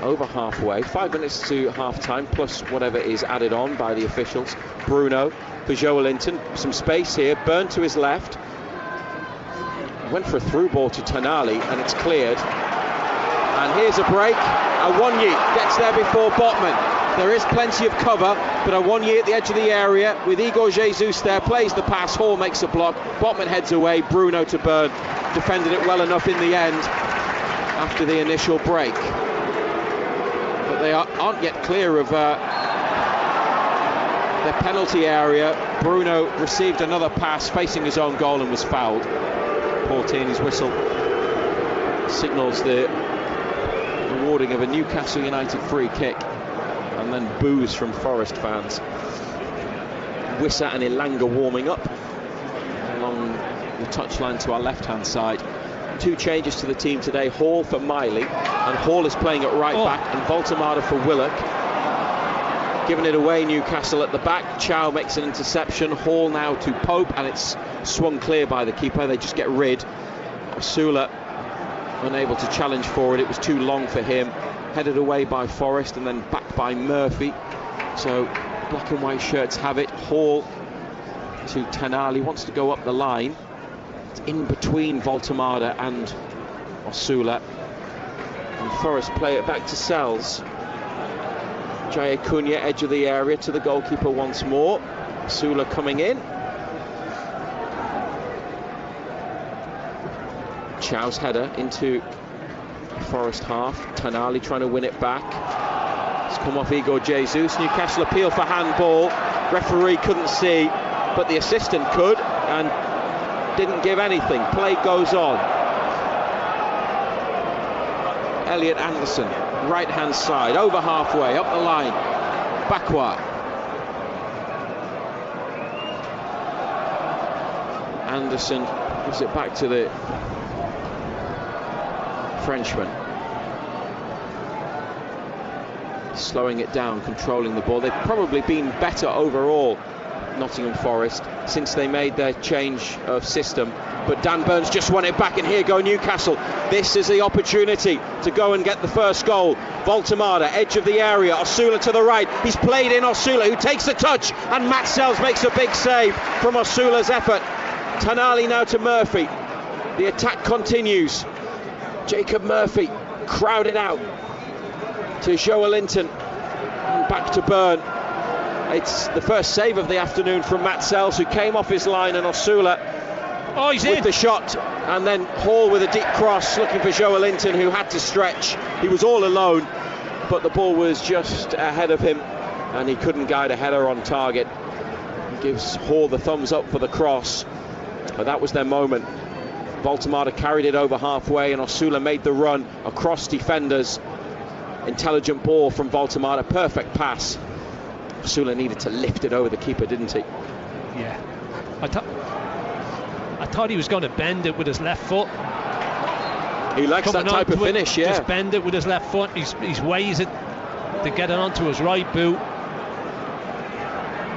over halfway, 5 minutes to half-time plus whatever is added on by the officials. Bruno for Joelinton, some space here. Byrne to his left, went for a through ball to Tanali and it's cleared, and here's a break. Awonyi gets there before Botman. There is plenty of cover, but Awonyi at the edge of the area with Igor Jesus there, plays the pass. Hall makes a block. Botman heads away. Bruno to Byrne, defended it well enough in the end after the initial break. But they aren't yet clear of their penalty area. Bruno received another pass facing his own goal and was fouled. Paul Tierney's whistle signals the awarding of a Newcastle United free kick, and then boos from Forest fans. Wissa and Ilanga warming up along the touchline to our left-hand side. Two changes to the team today. Hall for Miley, and Hall is playing at right back, and Voltemada for Willock. Giving it away, Newcastle at the back. Chow makes an interception. Hall now to Pope, and it's swung clear by the keeper. They just get rid. Osula unable to challenge for it. It was too long for him. Headed away by Forest and then back by Murphy. So black and white shirts have it. Hall to Tanali, wants to go up the line. It's in between Voltemada and Osula. And Forest play it back to Sells. Jaya Cunha, edge of the area, to the goalkeeper once more. Osula coming in. Chow's header into Forest half. Tonali trying to win it back. It's come off Igor Jesus. Newcastle appeal for handball. Referee couldn't see, but the assistant could and didn't give anything. Play goes on. Elliot Anderson, right hand side, over halfway, up the line. Bakwa. Anderson gives it back to the Frenchman. Slowing it down, controlling the ball. They've probably been better overall, Nottingham Forest, since they made their change of system. But Dan Burns just won it back, and here go Newcastle. This is the opportunity to go and get the first goal. Voltemada, edge of the area. Osula to the right. He's played in Osula, who takes the touch, and Matt Sells makes a big save from Osula's effort. Tonali now to Murphy. The attack continues. Jacob Murphy crowded out to Joelinton, and back to Byrne. It's the first save of the afternoon from Matt Sells, who came off his line, and Osula with in the shot, and then Hall with a deep cross looking for Joelinton, who had to stretch. He was all alone, but the ball was just ahead of him and he couldn't guide a header on target. He gives Hall the thumbs up for the cross, but that was their moment. Voltemada carried it over halfway, and Osula made the run across defenders. Intelligent ball from Voltemada, perfect pass. Osula needed to lift it over the keeper, didn't he? Yeah. I thought he was going to bend it with his left foot. He likes that type of finish, yeah. Just bend it with his left foot. He's weighs it to get it onto his right boot.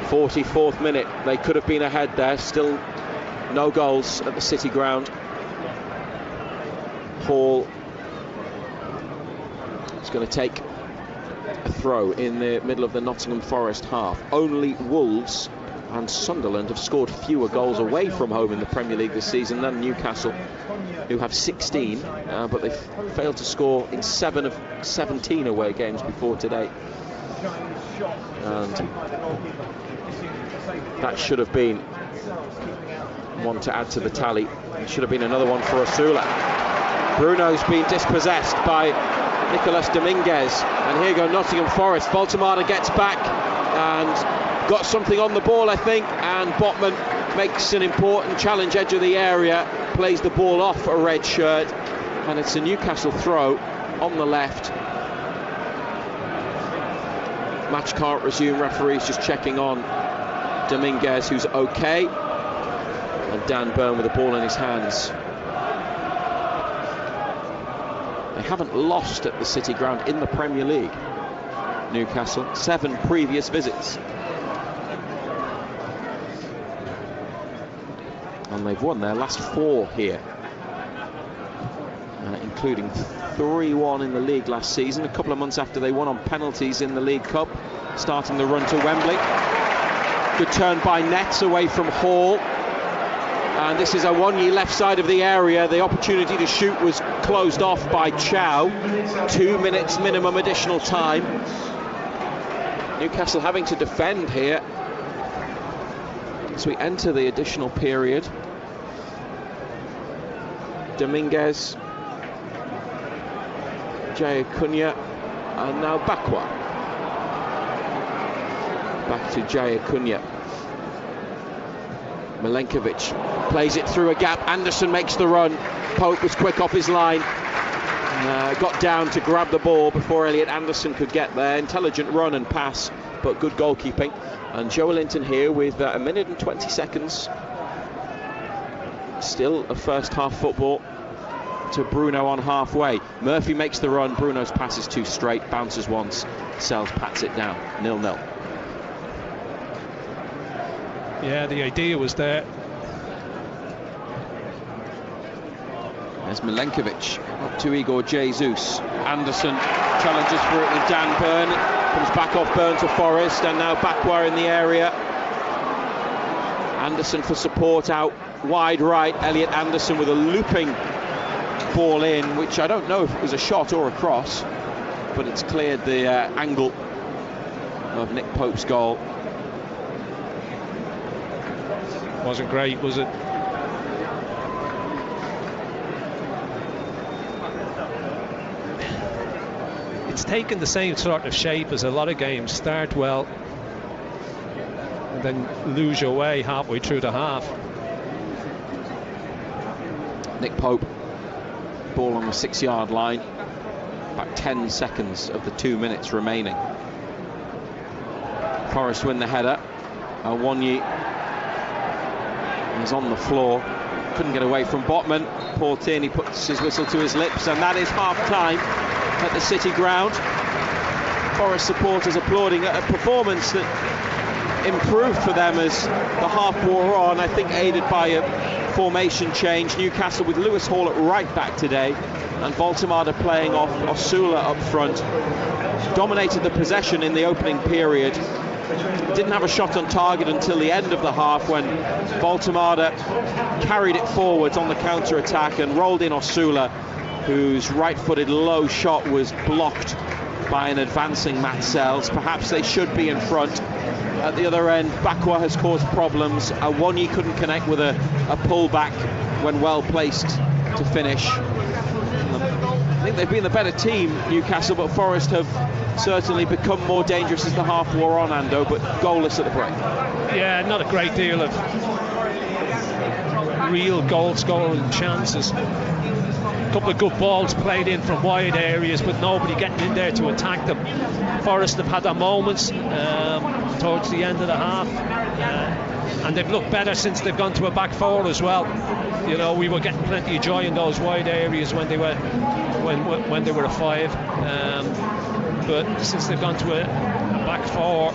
44th minute. They could have been ahead there. Still no goals at the City ground. Hall is going to take a throw in the middle of the Nottingham Forest half. Only Wolves and Sunderland have scored fewer goals away from home in the Premier League this season than Newcastle, who have 16, but they've failed to score in 7 of 17 away games before today. And that should have been one to add to the tally. It should have been another one for Osula. Bruno's been dispossessed by Nicolas Dominguez, and here go Nottingham Forest. Voltemada gets back and got something on the ball, I think, and Botman makes an important challenge, edge of the area, plays the ball off a red shirt, and it's a Newcastle throw on the left. Match can't resume. Referee's just checking on Dominguez, who's okay, and Dan Byrne with the ball in his hands. They haven't lost at the City ground in the Premier League, Newcastle. 7 previous visits, and they've won their last 4 here, including 3-1 in the league last season, a couple of months after they won on penalties in the League Cup, starting the run to Wembley. Good turn by Nets away from Hall, and this is Awonyi left side of the area. The opportunity to shoot was closed off by Chow. 2 minutes minimum additional time. Newcastle having to defend here as we enter the additional period. Dominguez, Jaya Cunha, and now Bakwa. Back to Jaya Cunha. Milenkovic plays it through a gap. Anderson makes the run. Pope was quick off his line. Got down to grab the ball before Elliot Anderson could get there. Intelligent run and pass, but good goalkeeping. And Joelinton here with 1 minute and 20 seconds. Still a first half football to Bruno on halfway. Murphy makes the run. Bruno's pass is too straight. Bounces once. Sells pats it down. 0-0. Yeah, the idea was there. There's Milenkovic up to Igor Jesus. Anderson challenges for it with Dan Byrne. Comes back off Byrne to Forest, and now Bakwa in the area. Anderson for support out wide right. Elliot Anderson with a looping ball in, which I don't know if it was a shot or a cross, but it's cleared the angle of Nick Pope's goal. Wasn't great, was it? It's taken the same sort of shape as a lot of games. Start well, and then lose your way halfway through the half. Nick Pope, ball on the 6-yard line, about 10 seconds of the 2 minutes remaining. Forest win the header. Awonyi is on the floor, couldn't get away from Botman. Paul Tierney puts his whistle to his lips, and that is half-time at the City ground. Forest supporters applauding a performance that improved for them as the half wore on, I think aided by a formation change. Newcastle with Lewis Hall at right back today, and Voltemade playing off Osula up front. Dominated the possession in the opening period. Didn't have a shot on target until the end of the half, when Voltemade carried it forwards on the counter-attack and rolled in Osula, whose right-footed low shot was blocked by an advancing Matt Sells. Perhaps they should be in front. At the other end, Bakwa has caused problems. Awonyi couldn't connect with a pullback when well placed to finish. I think they've been the better team, Newcastle, but Forest have certainly become more dangerous as the half wore on, Ando, but goalless at the break. Yeah, not a great deal of real goal-scoring chances. A couple of good balls played in from wide areas, but nobody getting in there to attack them. Forest have had their moments towards the end of the half, and they've looked better since they've gone to a back four as well. You know, we were getting plenty of joy in those wide areas when they were a five, but since they've gone to a back four,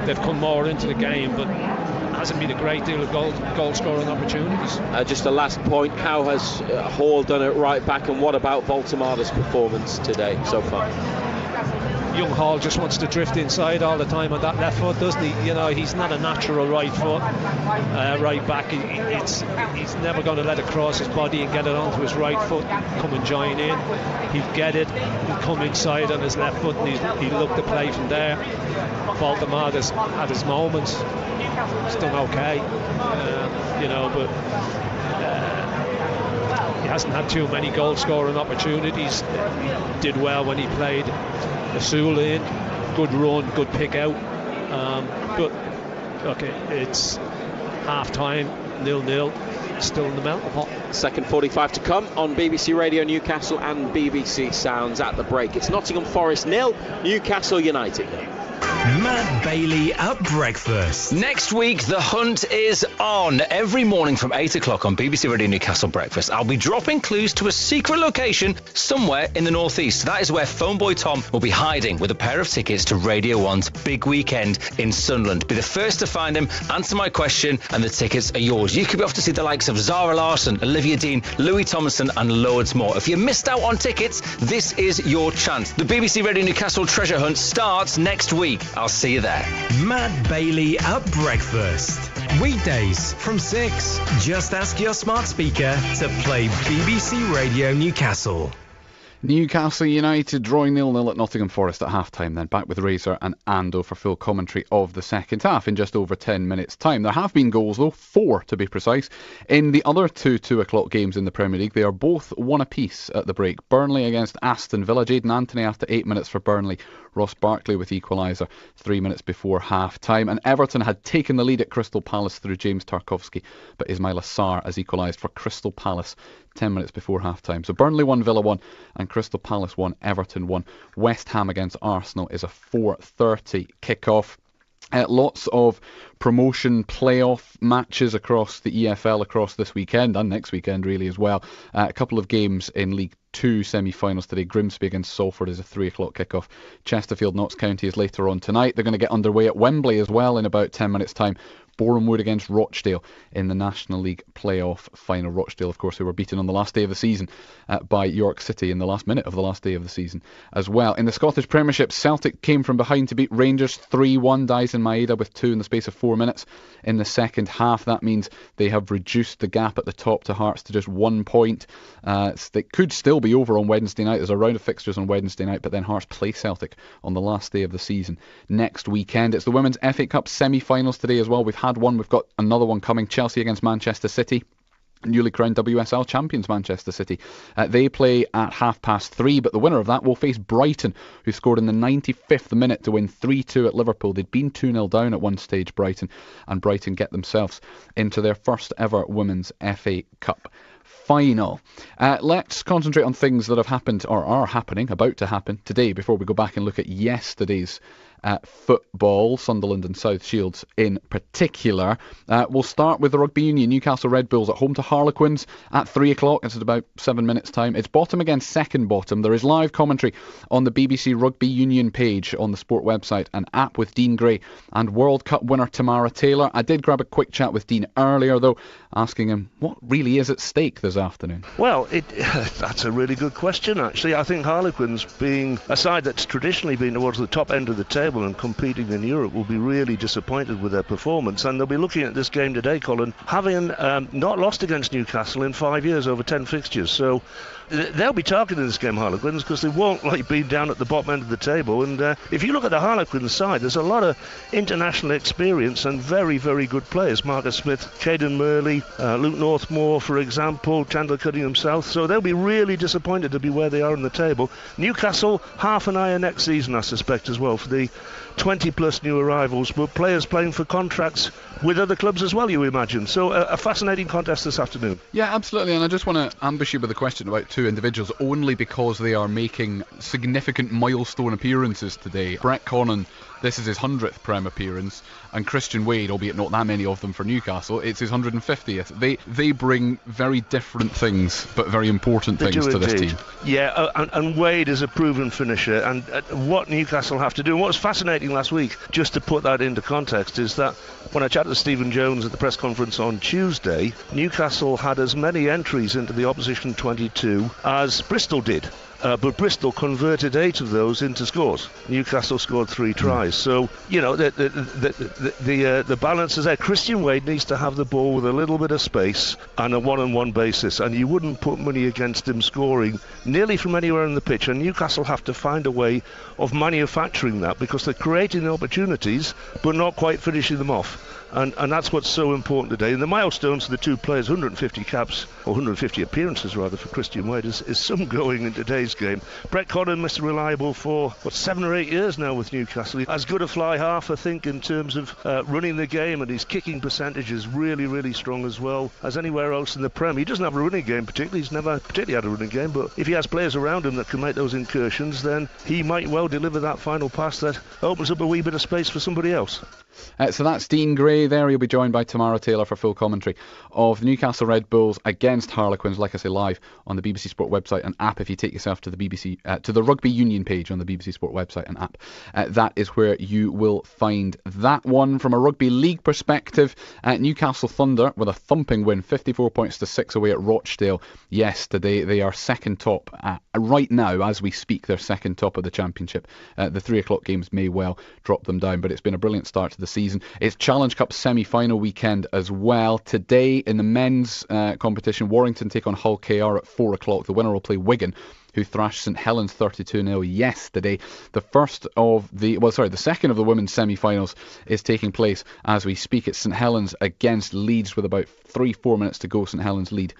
they've come more into the game, but hasn't been a great deal of goal scoring opportunities. Just a last point, how has Hall done it right back, and what about Voltemade's performance today so far? Young Hall just wants to drift inside all the time on that left foot, doesn't he? You know, he's not a natural right foot right back. He's never going to let it cross his body and get it onto his right foot, come and join in. He'd get it, he'd come inside on his left foot, and he'd look to play from there. Voltemade has had his moments. He's done okay, you know, but he hasn't had too many goal scoring opportunities. He did well when he played Osula in, good run, good pick out, but okay, it's half time, 0-0, still in the melting pot. Second 45 to come on BBC Radio Newcastle and BBC Sounds at the break. It's Nottingham Forest 0, Newcastle United 0. Matt Bailey at breakfast. Next week, the hunt is on. Every morning from 8 o'clock on BBC Radio Newcastle Breakfast, I'll be dropping clues to a secret location somewhere in the northeast. That is where Phoneboy Tom will be hiding with a pair of tickets to Radio 1's big weekend in Sunderland. Be the first to find him, answer my question, and the tickets are yours. You could be off to see the likes of Zara Larsson, Olivia Dean, Louis Thomason, and loads more. If you missed out on tickets, this is your chance. The BBC Radio Newcastle treasure hunt starts next week. I'll see you there. Matt Bailey at breakfast. Weekdays from 6. Just ask your smart speaker to play BBC Radio Newcastle. Newcastle United drawing 0-0 at Nottingham Forest at half-time, then back with Razor and Ando for full commentary of the second half in just over 10 minutes' time. There have been goals, though, 4 to be precise, in the other 2 2:00 games in the Premier League. They are both one apiece at the break. Burnley against Aston Villa. Jadon Anthony after 8 minutes for Burnley. Ross Barkley with equaliser 3 minutes before half-time. And Everton had taken the lead at Crystal Palace through James Tarkowski, but Ismaila Sarr has equalised for Crystal Palace 10 minutes before half-time. So Burnley 1, Villa 1, and Crystal Palace 1, Everton 1. West Ham against Arsenal is a 4:30 kick-off. Lots of promotion playoff matches across the EFL across this weekend and next weekend really as well. A couple of games in League 2 semi-finals today. Grimsby against Salford is a 3 o'clock kick-off. Chesterfield Notts County is later on tonight. They're going to get underway at Wembley as well in about 10 minutes time. Boreham Wood against Rochdale in the National League playoff final. Rochdale, of course, who were beaten on the last day of the season by York City in the last minute of the last day of the season as well. In the Scottish Premiership, Celtic came from behind to beat Rangers 3-1. Dyson Maeda with 2 in the space of 4 minutes in the second half. That means they have reduced the gap at the top to Hearts to just 1 point. They could still be over on Wednesday night. There's a round of fixtures on Wednesday night, but then Hearts play Celtic on the last day of the season next weekend. It's the Women's FA Cup semi-finals today as well. We've had one, we've got another one coming. Chelsea against Manchester City. Newly crowned WSL champions Manchester City. They play at 3:30, but the winner of that will face Brighton, who scored in the 95th minute to win 3-2 at Liverpool. They'd been 2-0 down at one stage, Brighton, and Brighton get themselves into their first ever Women's FA Cup final. Let's concentrate on things that have happened or are happening, about to happen today, before we go back and look at yesterday's football, Sunderland and South Shields in particular. We'll start with the Rugby Union. Newcastle Red Bulls at home to Harlequins at 3 o'clock. It's at about 7 minutes time. It's bottom against second bottom. There is live commentary on the BBC Rugby Union page on the Sport website and app with Dean Gray and World Cup winner Tamara Taylor. I did grab a quick chat with Dean earlier though, asking him what really is at stake this afternoon. Well, that's a really good question actually. I think Harlequins, being a side that's traditionally been towards the top end of the table and competing in Europe, will be really disappointed with their performance, and they'll be looking at this game today, Colin, having not lost against Newcastle in 5 years over 10 fixtures. So they'll be targeting this game, Harlequins, because they won't be down at the bottom end of the table. And if you look at the Harlequins side, there's a lot of international experience and very, very good players. Marcus Smith, Caden Murley, Luke Northmore, for example, Chandler Cunningham South. So they'll be really disappointed to be where they are in the table. Newcastle, half an eye next season, I suspect, as well, for the 20 plus new arrivals, but players playing for contracts with other clubs as well, you imagine. So a fascinating contest this afternoon. Yeah, absolutely. And I just want to ambush you with a question about two individuals, only because they are making significant milestone appearances today. Brett Connon, this is his 100th Prem appearance, and Christian Wade, albeit not that many of them for Newcastle, it's his 150th. They bring very different things, but very important things to this team. Yeah, and Wade is a proven finisher, and what Newcastle have to do, and what was fascinating last week, just to put that into context, is that when I chatted to Stephen Jones at the press conference on Tuesday, Newcastle had as many entries into the opposition 22 as Bristol did. But Bristol converted 8 of those into scores. Newcastle scored 3 tries. So, you know, the balance is there. Christian Wade needs to have the ball with a little bit of space and a one-on-one basis, and you wouldn't put money against him scoring nearly from anywhere in the pitch. And Newcastle have to find a way of manufacturing that, because they're creating the opportunities but not quite finishing them off. And that's what's so important today. And the milestones for the two players, 150 caps, or 150 appearances rather, for Christian Wade, is some going in today's game. Brett Connon, Mr. Reliable, for 7 or 8 years now with Newcastle. As good a fly half, I think, in terms of running the game, and his kicking percentage is really, really strong as well as anywhere else in the Prem. He doesn't have a running game particularly. He's never particularly had a running game, but if he has players around him that can make those incursions, then he might well deliver that final pass that opens up a wee bit of space for somebody else. So that's Dean Gray there. He'll be joined by Tamara Taylor for full commentary of Newcastle Red Bulls against Harlequins, like I say, live on the BBC Sport website and app. If you take yourself to the BBC, to the Rugby Union page on the BBC Sport website and app, that is where you will find that one. From a rugby league perspective, Newcastle Thunder with a thumping win, 54 points to 6 away at Rochdale yesterday. They are second top right now as we speak. They're second top of the championship. The 3 o'clock games may well drop them down, but it's been a brilliant start to the season. It's Challenge Cup semi-final weekend as well. Today in the men's competition, Warrington take on Hull KR at 4 o'clock. The winner will play Wigan, who thrashed St Helens 32-0 yesterday. The second of the women's semi-finals is taking place as we speak. It's St Helens against Leeds with about 3-4 minutes to go. St Helens lead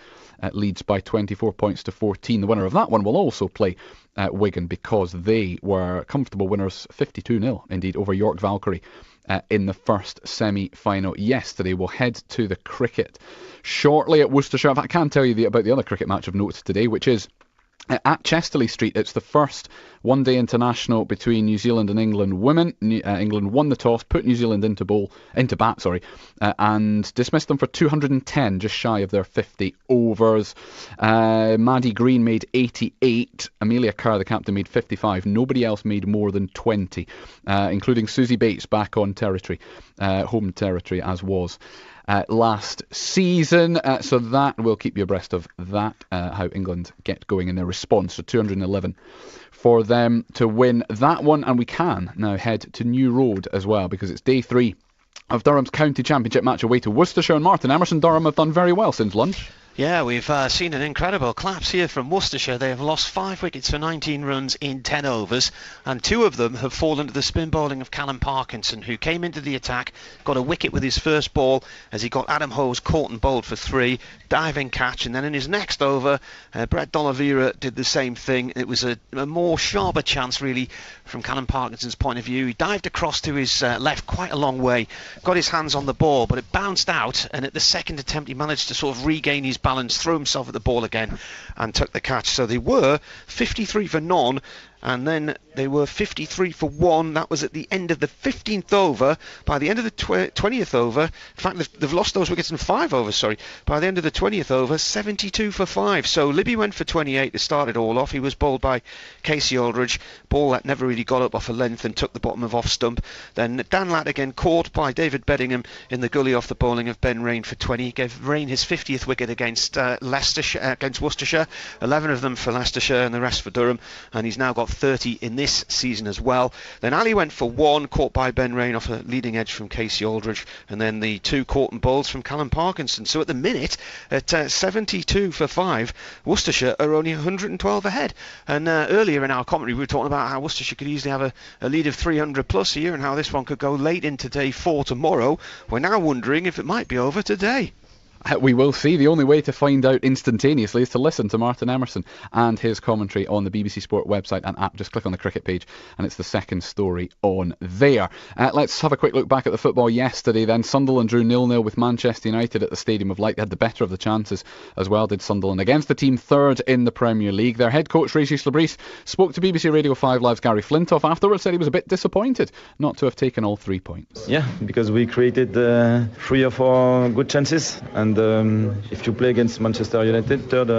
Leeds by 24 points to 14. The winner of that one will also play Wigan, because they were comfortable winners 52-0 indeed over York Valkyrie in the first semi-final yesterday. We'll head to the cricket shortly at Worcestershire. I can't tell you about the other cricket match of note today, which is At Chesterley Street, it's the first one-day international between New Zealand and England women. England won the toss, put New Zealand into bat, and dismissed them for 210, just shy of their 50 overs. Maddie Green made 88. Amelia Kerr, the captain, made 55. Nobody else made more than 20, including Susie Bates back on territory, home territory, as was last season. So that will keep you abreast of that, how England get going in their response. So 211 for them to win that one. And we can now head to New Road as well, because it's day 3 of Durham's County Championship match away to Worcestershire. And Martin Emerson, Durham have done very well since lunch. Yeah, we've seen an incredible collapse here from Worcestershire. They have lost 5 wickets for 19 runs in 10 overs, and 2 of them have fallen to the spin bowling of Callum Parkinson, who came into the attack, got a wicket with his first ball as he got Adam Hose caught and bowled for 3, diving catch, and then in his next over, Brett D'Oliveira did the same thing. It was a more sharper chance, really, from Callum Parkinson's point of view. He dived across to his left quite a long way, got his hands on the ball, but it bounced out, and at the second attempt he managed to sort of regain his balance, threw himself at the ball again and took the catch. So they were 53 for none, and then they were 53 for 1. That was at the end of the 15th over. By the end of the 20th over, in fact they've lost those wickets in 5 overs, by the end of the 20th over, 72 for 5. So Libby went for 28 to start it all off. He was bowled by Casey Aldridge, ball that never really got up off a length and took the bottom of off stump. Then Dan Latt again caught by David Beddingham in the gully off the bowling of Ben Rain for 20. He gave Rain his 50th wicket against against Worcestershire, 11 of them for Leicestershire and the rest for Durham, and he's now got 30 in this season as well. Then Ali went for 1, caught by Ben Rain off a leading edge from Casey Aldridge, and then the 2 caught and bowls from Callum Parkinson. So at the minute, at 72 for 5, Worcestershire are only 112 ahead. And earlier in our commentary we were talking about how Worcestershire could easily have a lead of 300 plus here, and how this one could go late into day 4 tomorrow. We're now wondering if it might be over today. We will see. The only way to find out instantaneously is to listen to Martin Emerson and his commentary on the BBC Sport website and app. Just click on the cricket page and it's the second story on there. Let's have a quick look back at the football yesterday then. Sunderland drew 0-0 with Manchester United at the Stadium of Light. They had the better of the chances as well, did Sunderland, against the team third in the Premier League. Their head coach, Régis Lebris, spoke to BBC Radio 5 Live's Gary Flintoff afterwards, said he was a bit disappointed not to have taken all 3 points. Yeah, because we created 3 or 4 good chances, and if you play against Manchester United, third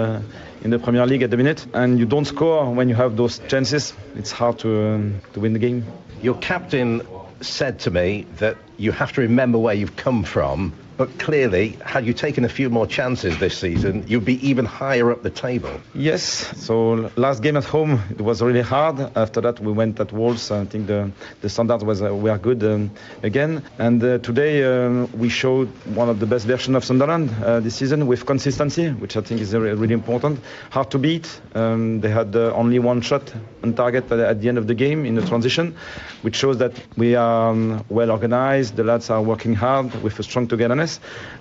in the Premier League at the minute, and you don't score when you have those chances, it's hard to win the game. Your captain said to me that you have to remember where you've come from, but clearly, had you taken a few more chances this season, you'd be even higher up the table. Yes, so last game at home, it was really hard. After that, we went at Wolves. I think the standards were good again. And today, we showed one of the best versions of Sunderland this season with consistency, which I think is really important. Hard to beat. They had only 1 shot on target at the end of the game in the transition, which shows that we are well organized. The lads are working hard with a strong togetherness.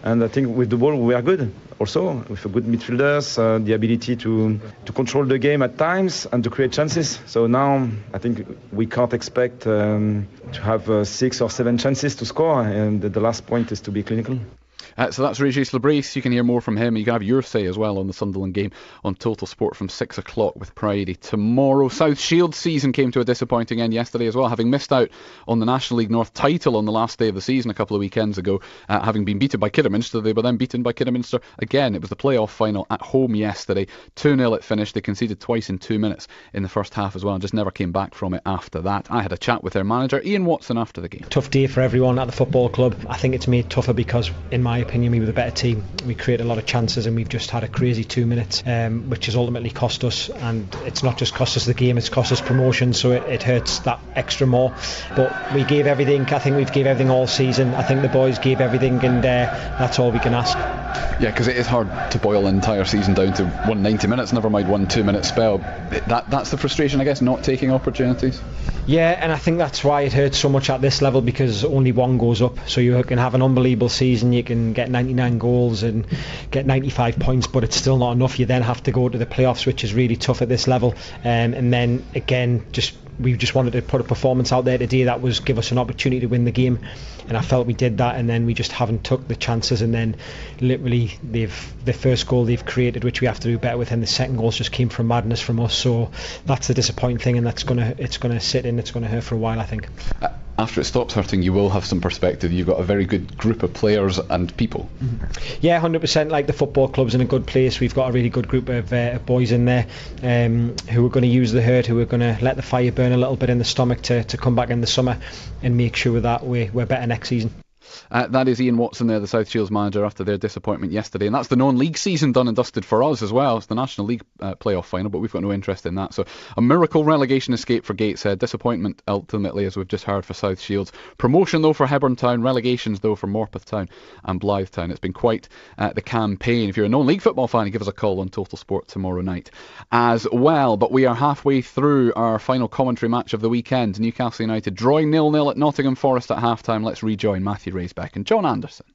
And I think with the ball we are good also, with a good midfielders, the ability to control the game at times and to create chances. So now I think we can't expect to have 6 or 7 chances to score, and the last point is to be clinical. So that's Régis Lebris. You can hear more from him. You can have your say as well on the Sunderland game on Total Sport from 6 o'clock with Friday tomorrow. South Shield's season came to a disappointing end yesterday as well, having missed out on the National League North title on the last day of the season a couple of weekends ago, having been beaten by Kidderminster. They were then beaten by Kidderminster again. It was the playoff final at home yesterday. 2-0 it finished. They conceded twice in 2 minutes in the first half as well and just never came back from it after that. I had a chat with their manager, Ian Watson, after the game. Tough day for everyone at the football club. I think it's made tougher because, in my opinion, we were the better team. We created a lot of chances and we've just had a crazy 2 minutes, which has ultimately cost us, and it's not just cost us the game, it's cost us promotion, so it hurts that extra more. But we gave everything. I think we've gave everything all season. I think the boys gave everything, and that's all we can ask. Yeah, because it is hard to boil an entire season down to 190 minutes, never mind 1 2-minute spell. That's the frustration, I guess, not taking opportunities. Yeah, and I think that's why it hurts so much at this level, because only one goes up. So you can have an unbelievable season, you can get 99 goals and get 95 points, but it's still not enough. You then have to go to the playoffs, which is really tough at this level, and then again just we just wanted to put a performance out there today that was give us an opportunity to win the game, and I felt we did that, and then we just haven't took the chances, and then literally the first goal they've created, which we have to do better with, and the second goal just came from madness from us. So that's the disappointing thing, and it's gonna sit in, it's gonna hurt for a while, I think. After it stops hurting, you will have some perspective. You've got a very good group of players and people. Yeah, 100%. Like, the football club's in a good place. We've got a really good group of boys in there who are going to use the hurt, who are going to let the fire burn a little bit in the stomach to come back in the summer and make sure that we're better next season. That is Ian Watson there, the South Shields manager, after their disappointment yesterday. And that's the non-league season done and dusted for us as well. It's the National League playoff final, but we've got no interest in that. So a miracle relegation escape for Gateshead. Disappointment ultimately, as we've just heard, for South Shields. Promotion though for Hebburn Town. Relegations though for Morpeth Town and Blythe Town. It's been quite the campaign. If you're a non-league football fan, give us a call on Total Sport tomorrow night as well. But we are halfway through our final commentary match of the weekend. Newcastle United drawing 0-0 at Nottingham Forest at half-time. Let's rejoin Matthew Raisbeck and John Anderson.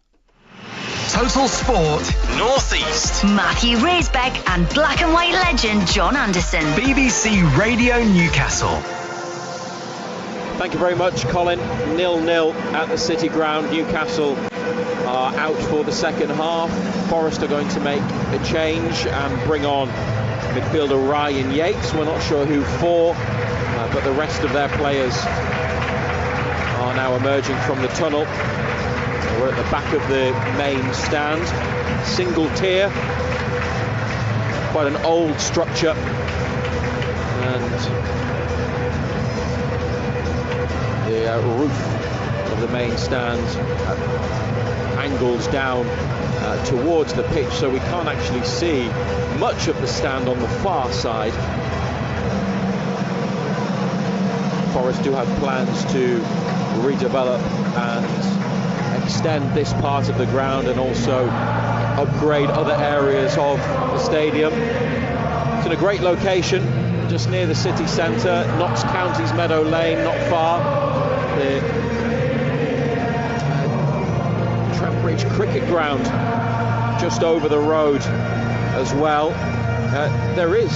Total Sport North East. Matthew Raisbeck and black and white legend John Anderson. BBC Radio Newcastle. Thank you very much, Colin. 0-0 at the City Ground. Newcastle are out for the second half. Forest are going to make a change and bring on midfielder Ryan Yates. We're not sure who for, but the rest of their players are now emerging from the tunnel. We're at the back of the main stand, single tier, quite an old structure, and the roof of the main stand angles down towards the pitch, so we can't actually see much of the stand on the far side. Forest do have plans to redevelop and extend this part of the ground and also upgrade other areas of the stadium. It's in a great location, just near the city centre, Notts County's Meadow Lane, not far. The Trent Cricket Ground just over the road as well. There is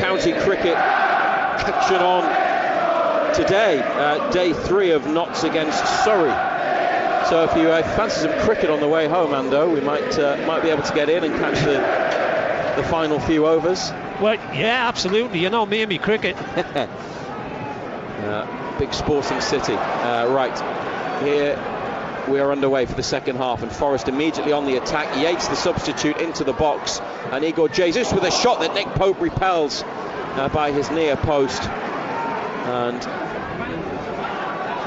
county cricket action on today, day 3 of Notts against Surrey. So if you fancy some cricket on the way home, Ando, we might be able to get in and catch the final few overs. Well, yeah, absolutely. You know me and me cricket. Big sporting city. Right, here we are underway for the second half, and Forest immediately on the attack. Yates, the substitute, into the box, and Igor Jesus with a shot that Nick Pope repels by his near post. And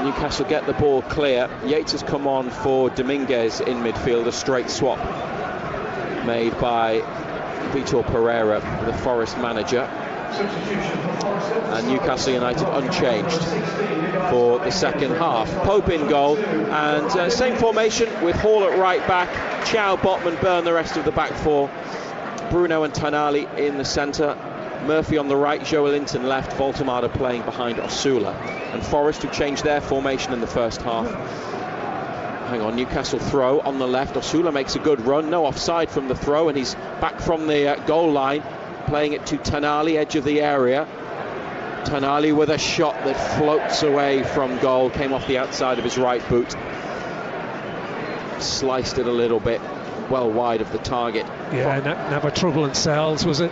Newcastle get the ball clear. Yates has come on for Dominguez in midfield, a straight swap made by Vitor Pereira, the Forest manager. And Newcastle United unchanged for the second half. Pope in goal, and same formation with Hall at right back, Chow, Botman, Byrne the rest of the back four, Bruno and Tonali in the centre, Murphy on the right, Joelinton left, Voltemada playing behind Osula. And Forest, who changed their formation in the first half. Hang on, Newcastle throw on the left. Osula makes a good run, no offside from the throw, and he's back from the goal line, playing it to Tonali, edge of the area. Tonali with a shot that floats away from goal, came off the outside of his right boot. Sliced it a little bit, well wide of the target. Yeah, never trouble in cells, was it?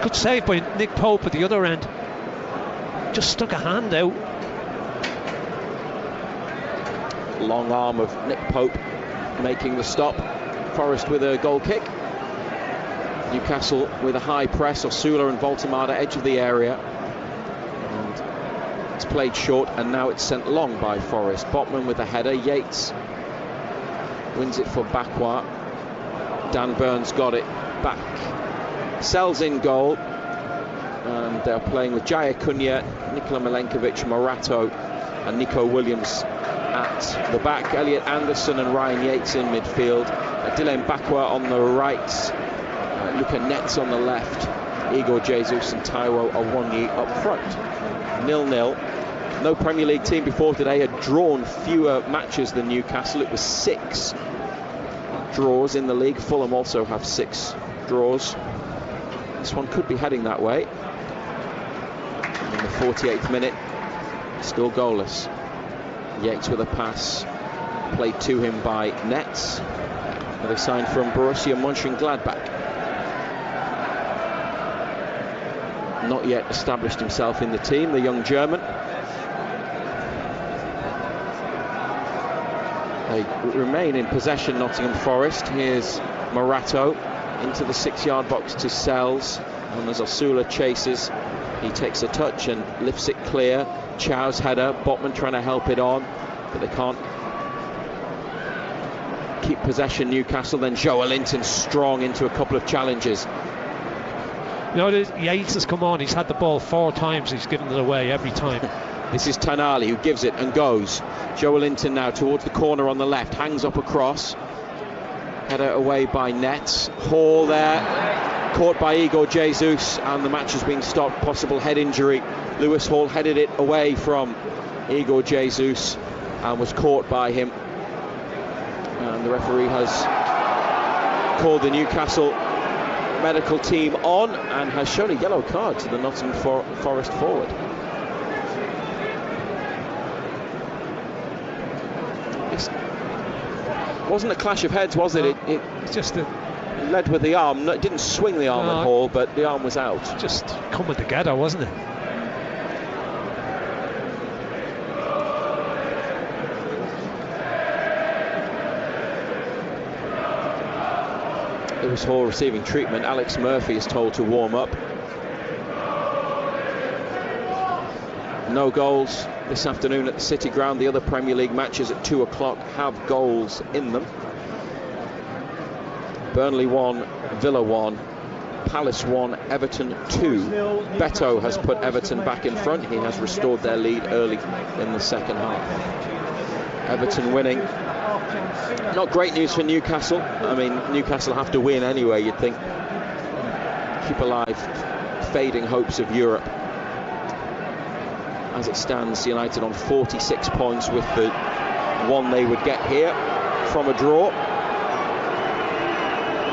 Good save by Nick Pope at the other end. Just stuck a hand out. Long arm of Nick Pope making the stop. Forest with a goal kick. Newcastle with a high press. Osula and Voltemada edge of the area. And it's played short, and now it's sent long by Forest. Botman with a header. Yates wins it for Bakwa. Dan Burns got it back. Sells in goal, and they're playing with Jaya Cunha, Nikola Milenkovic, Morato and Nico Williams at the back. Elliot Anderson and Ryan Yates in midfield, Dylan Bakwa on the right, Luca Netz on the left, Igor Jesus and Taiwo Awonyi up front. 0-0. No Premier League team before today had drawn fewer matches than Newcastle. It was 6 draws in the league. Fulham also have 6 draws. This one could be heading that way. And in the 48th minute, still goalless. Yates with a pass, played to him by Netz, who they signed from Borussia Mönchengladbach. Not yet established himself in the team, the young German. They remain in possession, Nottingham Forest. Here's Morato into the 6-yard box to Sells, and as Osula chases, he takes a touch and lifts it clear. Chow's header, Botman trying to help it on, but they can't keep possession, Newcastle. Then Joelinton strong into a couple of challenges. You know, Yates has come on, he's had the ball 4 times, he's given it away every time. This is Tanali who gives it and goes. Joelinton now towards the corner on the left, hangs up across. Header away by Netz. Hall there, caught by Igor Jesus, and the match has been stopped. Possible head injury. Lewis Hall headed it away from Igor Jesus and was caught by him. And the referee has called the Newcastle medical team on and has shown a yellow card to the Nottingham Forest forward. It wasn't a clash of heads, was it? It's just a... It led with the arm. No, it didn't swing the arm at Hall, but the arm was out. Just coming together, wasn't it? Lewis Hall receiving treatment. Alex Murphy is told to warm up. No goals this afternoon at the City Ground. The other Premier League matches at 2 o'clock have goals in them. Burnley 1, Villa 1, Palace 1, Everton 2. Beto has put Everton back in front. He has restored their lead early in the second half. Everton winning. Not great news for Newcastle. I mean, Newcastle have to win anyway, you'd think. Keep alive fading hopes of Europe. As it stands, United on 46 points with the one they would get here from a draw.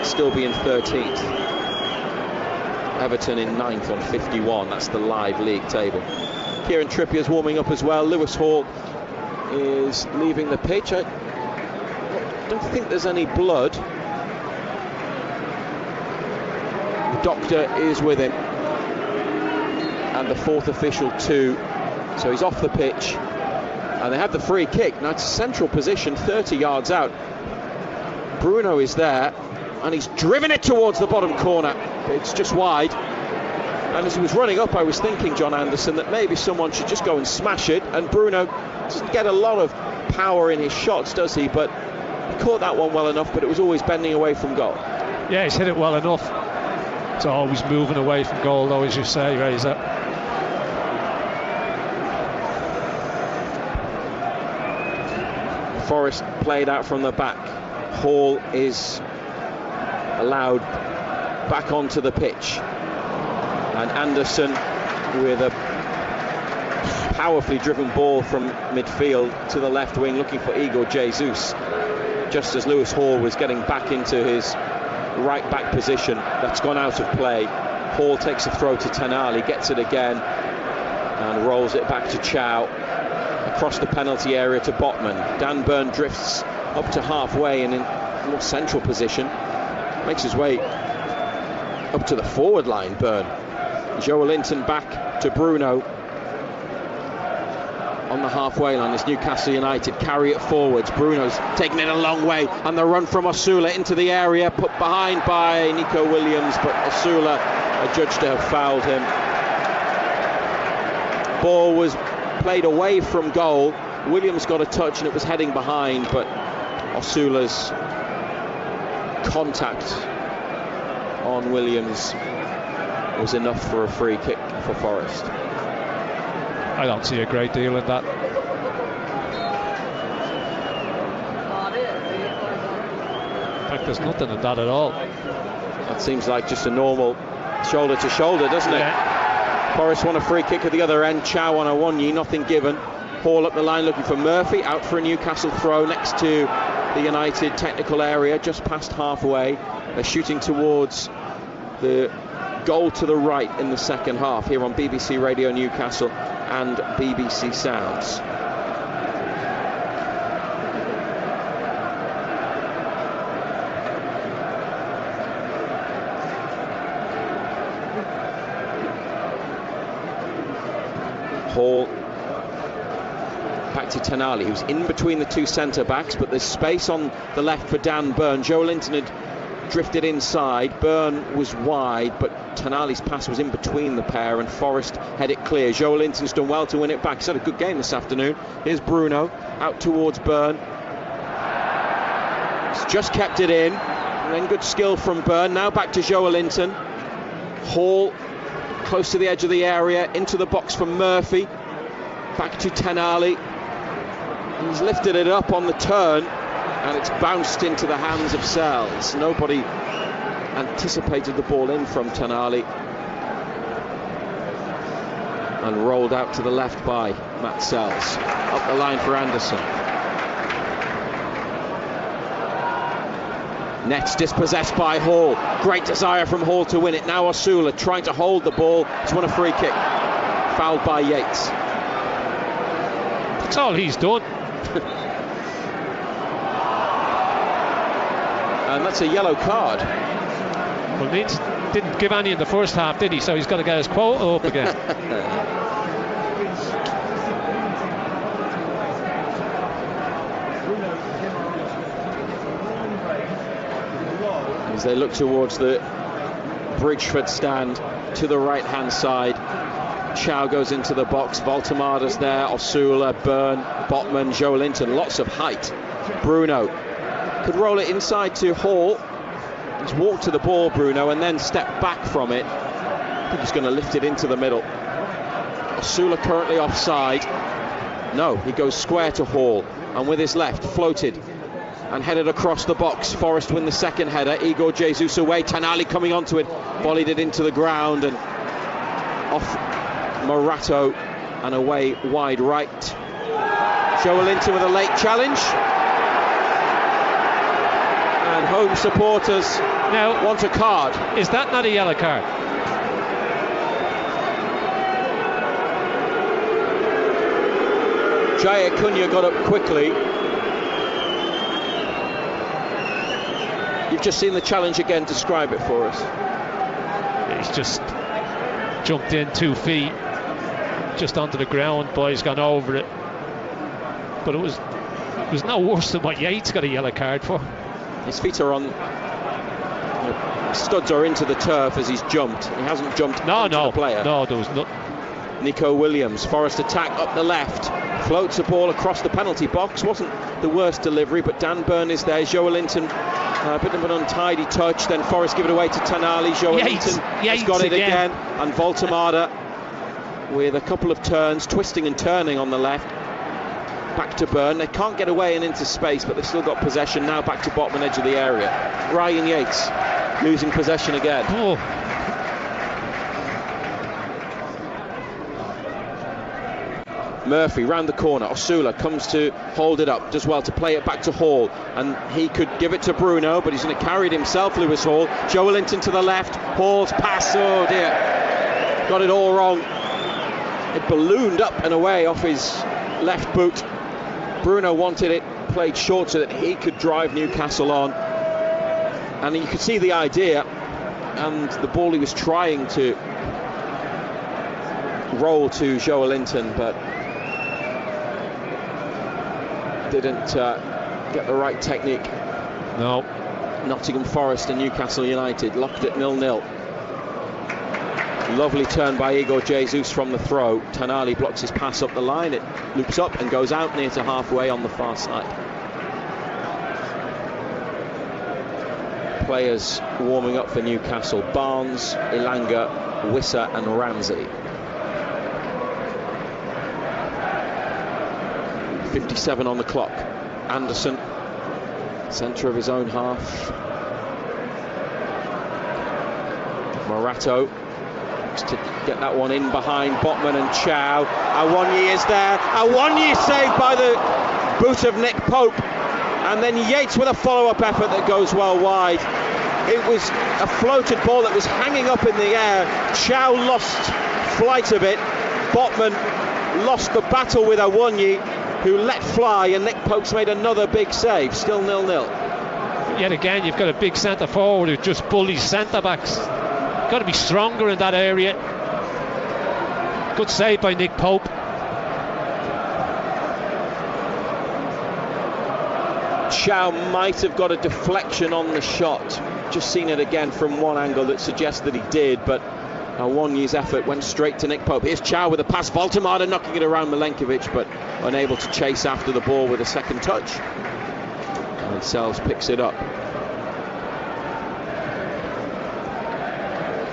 Still be in 13th. Everton in 9th on 51. That's the live league table. Kieran Trippier's warming up as well. Lewis Hall is leaving the pitch. I don't think there's any blood. The doctor is with him. And the 4th official too. So he's off the pitch. And they have the free kick. Now it's a central position, 30 yards out. Bruno is there. And he's driven it towards the bottom corner. It's just wide. And as he was running up, I was thinking, John Anderson, that maybe someone should just go and smash it. And Bruno doesn't get a lot of power in his shots, does he? But he caught that one well enough, but it was always bending away from goal. Yeah, he's hit it well enough. It's always moving away from goal, though, as you say, Razor. Forest played out from the back. Hall is allowed back onto the pitch, and Anderson with a powerfully driven ball from midfield to the left wing, looking for Igor Jesus, just as Lewis Hall was getting back into his right back position. That's gone out of play. Hall takes a throw to Tanali, gets it again and rolls it back to Chow across the penalty area to Botman. Dan Burn drifts up to halfway and in more central position, makes his way up to the forward line. Burn. Joelinton back to Bruno on the halfway line as Newcastle United carry it forwards. Bruno's taking it a long way, and the run from Osula into the area, put behind by Nico Williams, but Osula adjudged to have fouled him. Ball was played away from goal. Williams got a touch and it was heading behind, but Osula's contact on Williams was enough for a free kick for Forest. I don't see a great deal in that. In fact, there's nothing in that at all. That seems like just a normal shoulder to shoulder, doesn't it? Yeah. Forest won a free kick at the other end. Chow on a one-knee, nothing given. Hall up the line looking for Murphy, out for a Newcastle throw next to the United technical area, just past halfway. They're shooting towards the goal to the right in the second half here on BBC Radio Newcastle and BBC Sounds. Hall back to Tonali, who's in between the two centre-backs, but there's space on the left for Dan Burn. Joe Linton had drifted inside, Burn was wide, but Tonali's pass was in between the pair and Forrest had it clear. Joe Linton's done well to win it back. He's had a good game this afternoon. Here's Bruno out towards Burn. He's just kept it in, and then good skill from Burn. Now back to Joe Linton. Hall close to the edge of the area, into the box from Murphy, back to Tonali. He's lifted it up on the turn and it's bounced into the hands of Sells. Nobody anticipated the ball in from Tonali and rolled out to the left by Matt Sells. Up the line for Anderson. Nets dispossessed by Hall. Great desire from Hall to win it. Now Osula trying to hold the ball. He's won a free kick. Fouled by Yates. That's all he's done. And that's a yellow card. Well, Leeds didn't give any in the first half, did he? So he's got to get his quota up again. As they look towards the Bridgeford stand to the right hand side, Chow goes into the box, Voltemada's there, Osula, Byrne, Botman, Joe Linton, lots of height. Bruno could roll it inside to Hall. He's walked to the ball, Bruno, and then stepped back from it. I think he's going to lift it into the middle. Osula currently offside. No, he goes square to Hall, and with his left floated and headed across the box. Forrest win the second header. Igor Jesus away. Tonali coming onto it, volleyed it into the ground and off Morato and away wide right. Joe Linton with a late challenge. And home supporters now want a card. Is that not a yellow card? Jaya Cunha got up quickly. You've just seen the challenge again. Describe it for us. He's just jumped in 2 feet, just onto the ground. Boy's gone over it, but it was no worse than what Yates got a yellow card for. His feet are on. Studs are into the turf as he's jumped. He hasn't jumped onto the player. No, there was not. Nico Williams, Forrest attack up the left, floats the ball across the penalty box. Wasn't the worst delivery, but Dan Burn is there. Joe Linton, a bit of an untidy touch. Then Forrest give it away to Tonali. Joe Linton has got it again, and Voltemada with a couple of turns, twisting and turning on the left. Back to Burn. They can't get away and into space, but they've still got possession. Now back to bottom edge of the area. Ryan Yates losing possession again. Oh. Murphy round the corner. Osula comes to hold it up, does well to play it back to Hall, and he could give it to Bruno, but he's going to carry it himself. Lewis Hall. Joe Linton to the left. Hall's pass. Oh dear, got it all wrong. It ballooned up and away off his left boot. Bruno wanted it played short so that he could drive Newcastle on, and you could see the idea and the ball he was trying to roll to Joe Linton, but didn't get the right technique. No. Nottingham Forest and Newcastle United locked at 0-0. Lovely turn by Igor Jesus from the throw. Tonali blocks his pass up the line. It loops up and goes out near to halfway on the far side. Players warming up for Newcastle: Barnes, Ilanga, Wissa and Ramsey. 57 on the clock. Anderson, centre of his own half. Morato to get that one in behind Botman and Chow. Awonyi is there. Awonyi saved by the boot of Nick Pope. And then Yates with a follow-up effort that goes well wide. It was a floated ball that was hanging up in the air. Chow lost flight of it. Botman lost the battle with Awonyi, who let fly, and Nick Pope's made another big save. Still 0-0. Yet again, you've got a big centre forward who just bullies centre backs. You've got to be stronger in that area. Good save by Nick Pope. Chow might have got a deflection on the shot. Just seen it again from one angle that suggests that he did, but Awonyi's effort went straight to Nick Pope. Here's Chow with a pass. Voltemada knocking it around Milenkovic, but unable to chase after the ball with a second touch. And Sells picks it up.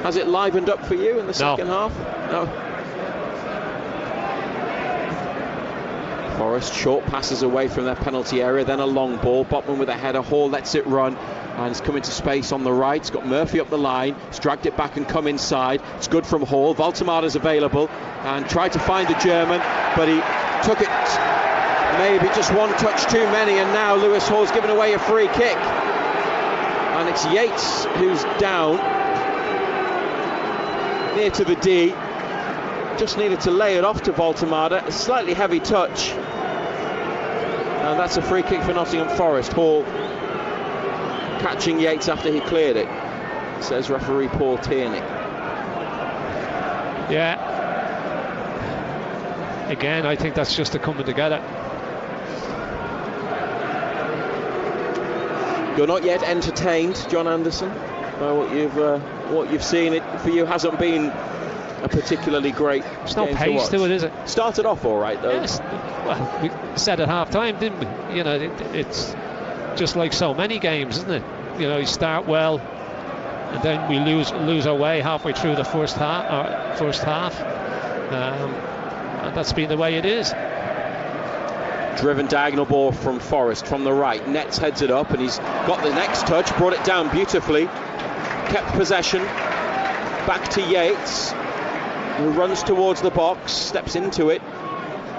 Has it livened up for you in the second half? No. Forest short passes away from their penalty area, then a long ball. Botman with a header. Hall lets it run, and it's come into space on the right. It's got Murphy up the line. It's dragged it back and come inside. It's good from Hall. Voltemada's available and tried to find the German, but he took it maybe just one touch too many, and now Lewis Hall's given away a free kick. And it's Yates who's down near to the D. Just needed to lay it off to Voltemada. A slightly heavy touch. And that's a free kick for Nottingham Forest. Hall catching Yates after he cleared it, says referee Paul Tierney. Yeah. Again, I think that's just a coming together. You're not yet entertained, John Anderson, by what you've seen. It for you hasn't been a particularly great. There's no pace to it, is it? Started off all right though. Yes. Well, we said at half time, didn't we? You know, it's just like so many games, isn't it? You know, you start well, and then we lose our way halfway through the first half. And that's been the way it is. Driven diagonal ball from Forest from the right. Nets heads it up, and he's got the next touch, brought it down beautifully, kept possession. Back to Yates, who runs towards the box, steps into it,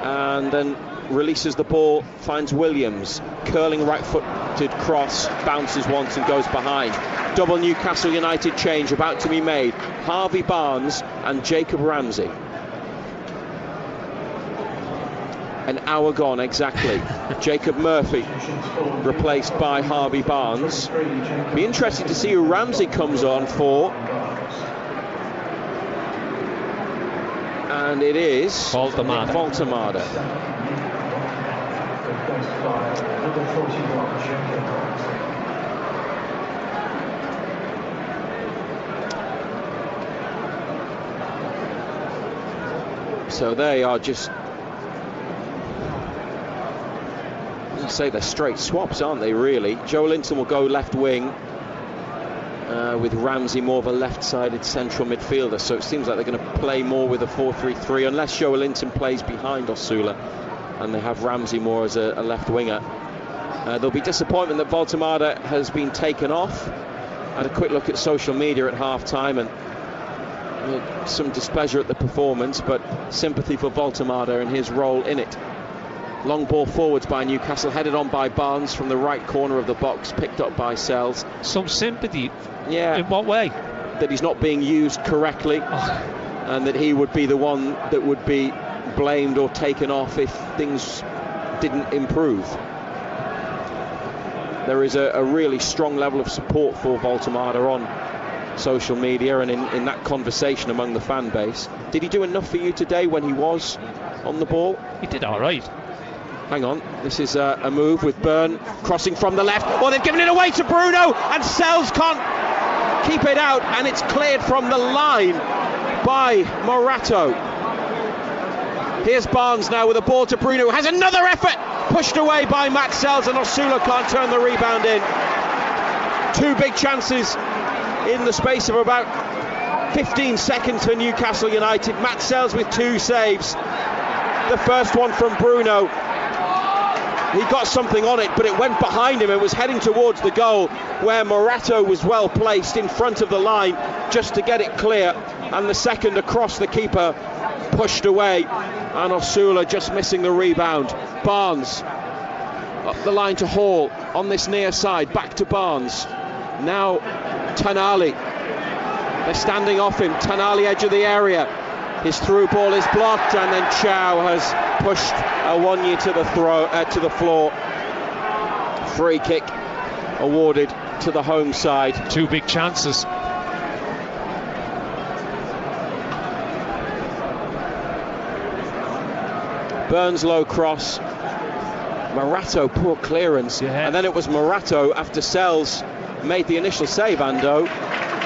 and then releases the ball, finds Williams. Curling right-footed cross, bounces once and goes behind. Double Newcastle United change about to be made. Harvey Barnes and Jacob Ramsey. An hour gone exactly. Jacob Murphy replaced by Harvey Barnes. Be interesting to see who Ramsey comes on for. And it is Voltemada. So they are just, I'd say they're straight swaps, aren't they, really? Joe Linton will go left wing, with Ramsey more of a left-sided central midfielder, so it seems like they're going to play more with a 4-3-3 unless Joe Linton plays behind Osula and they have Ramsey more as a left winger. There'll be disappointment that Voltemada has been taken off. I had a quick look at social media at half-time, and some displeasure at the performance, but sympathy for Voltemada and his role in it. Long ball forwards by Newcastle, headed on by Barnes from the right corner of the box, picked up by Sells. Some sympathy? Yeah. In what way? That he's not being used correctly, and that he would be the one that would be blamed or taken off if things didn't improve. There is a really strong level of support for Voltemada on social media and in that conversation among the fan base. Did he do enough for you today when he was on the ball? He did all right. Hang on, this is a move with Byrne crossing from the left. Oh, they've given it away to Bruno, and Sells can't keep it out, and it's cleared from the line by Morato. Here's Barnes now with a ball to Bruno, has another effort, pushed away by Matt Sells, and Osula can't turn the rebound in. Two big chances in the space of about 15 seconds for Newcastle United. Matt Sells with two saves. The first one from Bruno, he got something on it, but it went behind him and was heading towards the goal, where Morato was well placed in front of the line just to get it clear, and the second across the keeper, pushed away, and Osula just missing the rebound. Barnes up the line to Hall on this near side, back to Barnes. Now Tonali. They're standing off him. Tonali, edge of the area. His through ball is blocked, and then Chow has pushed Awoniyi to the floor. Free kick awarded to the home side. 2 big chances. Burns low cross. Morato, poor clearance. Yeah. And then it was Morato, after Sells made the initial save, Ando,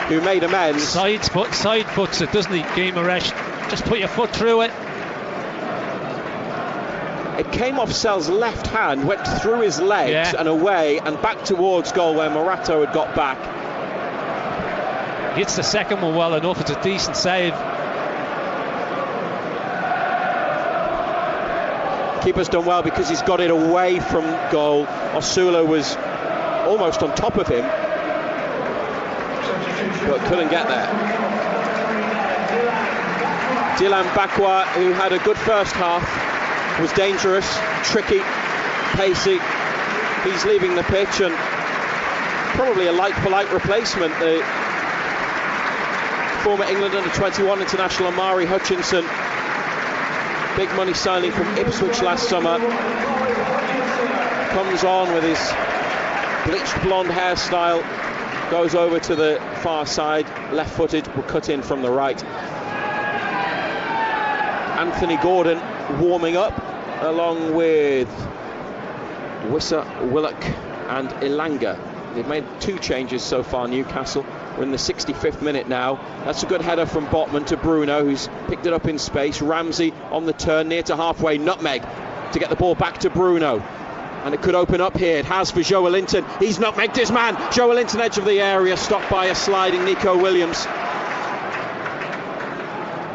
who made amends. Side foots it, doesn't he? Guimaraes, just put your foot through it. It came off Sells' left hand, went through his legs and away and back towards goal where Morato had got back. Hits the second one well enough. It's a decent save. Keeper's done well because he's got it away from goal. Osula was almost on top of him, but couldn't get there. Dylan Bakwa, who had a good first half, was dangerous, tricky, pacey. He's leaving the pitch, and probably a like-for-like replacement. The former England under-21 international Amari Hutchinson, big money signing from Ipswich last summer, comes on with his bleached blonde hairstyle, goes over to the far side, left-footed, will cut in from the right. Anthony Gordon warming up, along with Wissa, Willock and Ilanga. They've made 2 changes so far, Newcastle. We're in the 65th minute now. That's a good header from Botman to Bruno, who's picked it up in space. Ramsey on the turn, near to halfway. Nutmeg to get the ball back to Bruno. And it could open up here. It has for Joelinton. He's nutmegged his man. Joelinton, edge of the area, stopped by a sliding Nico Williams.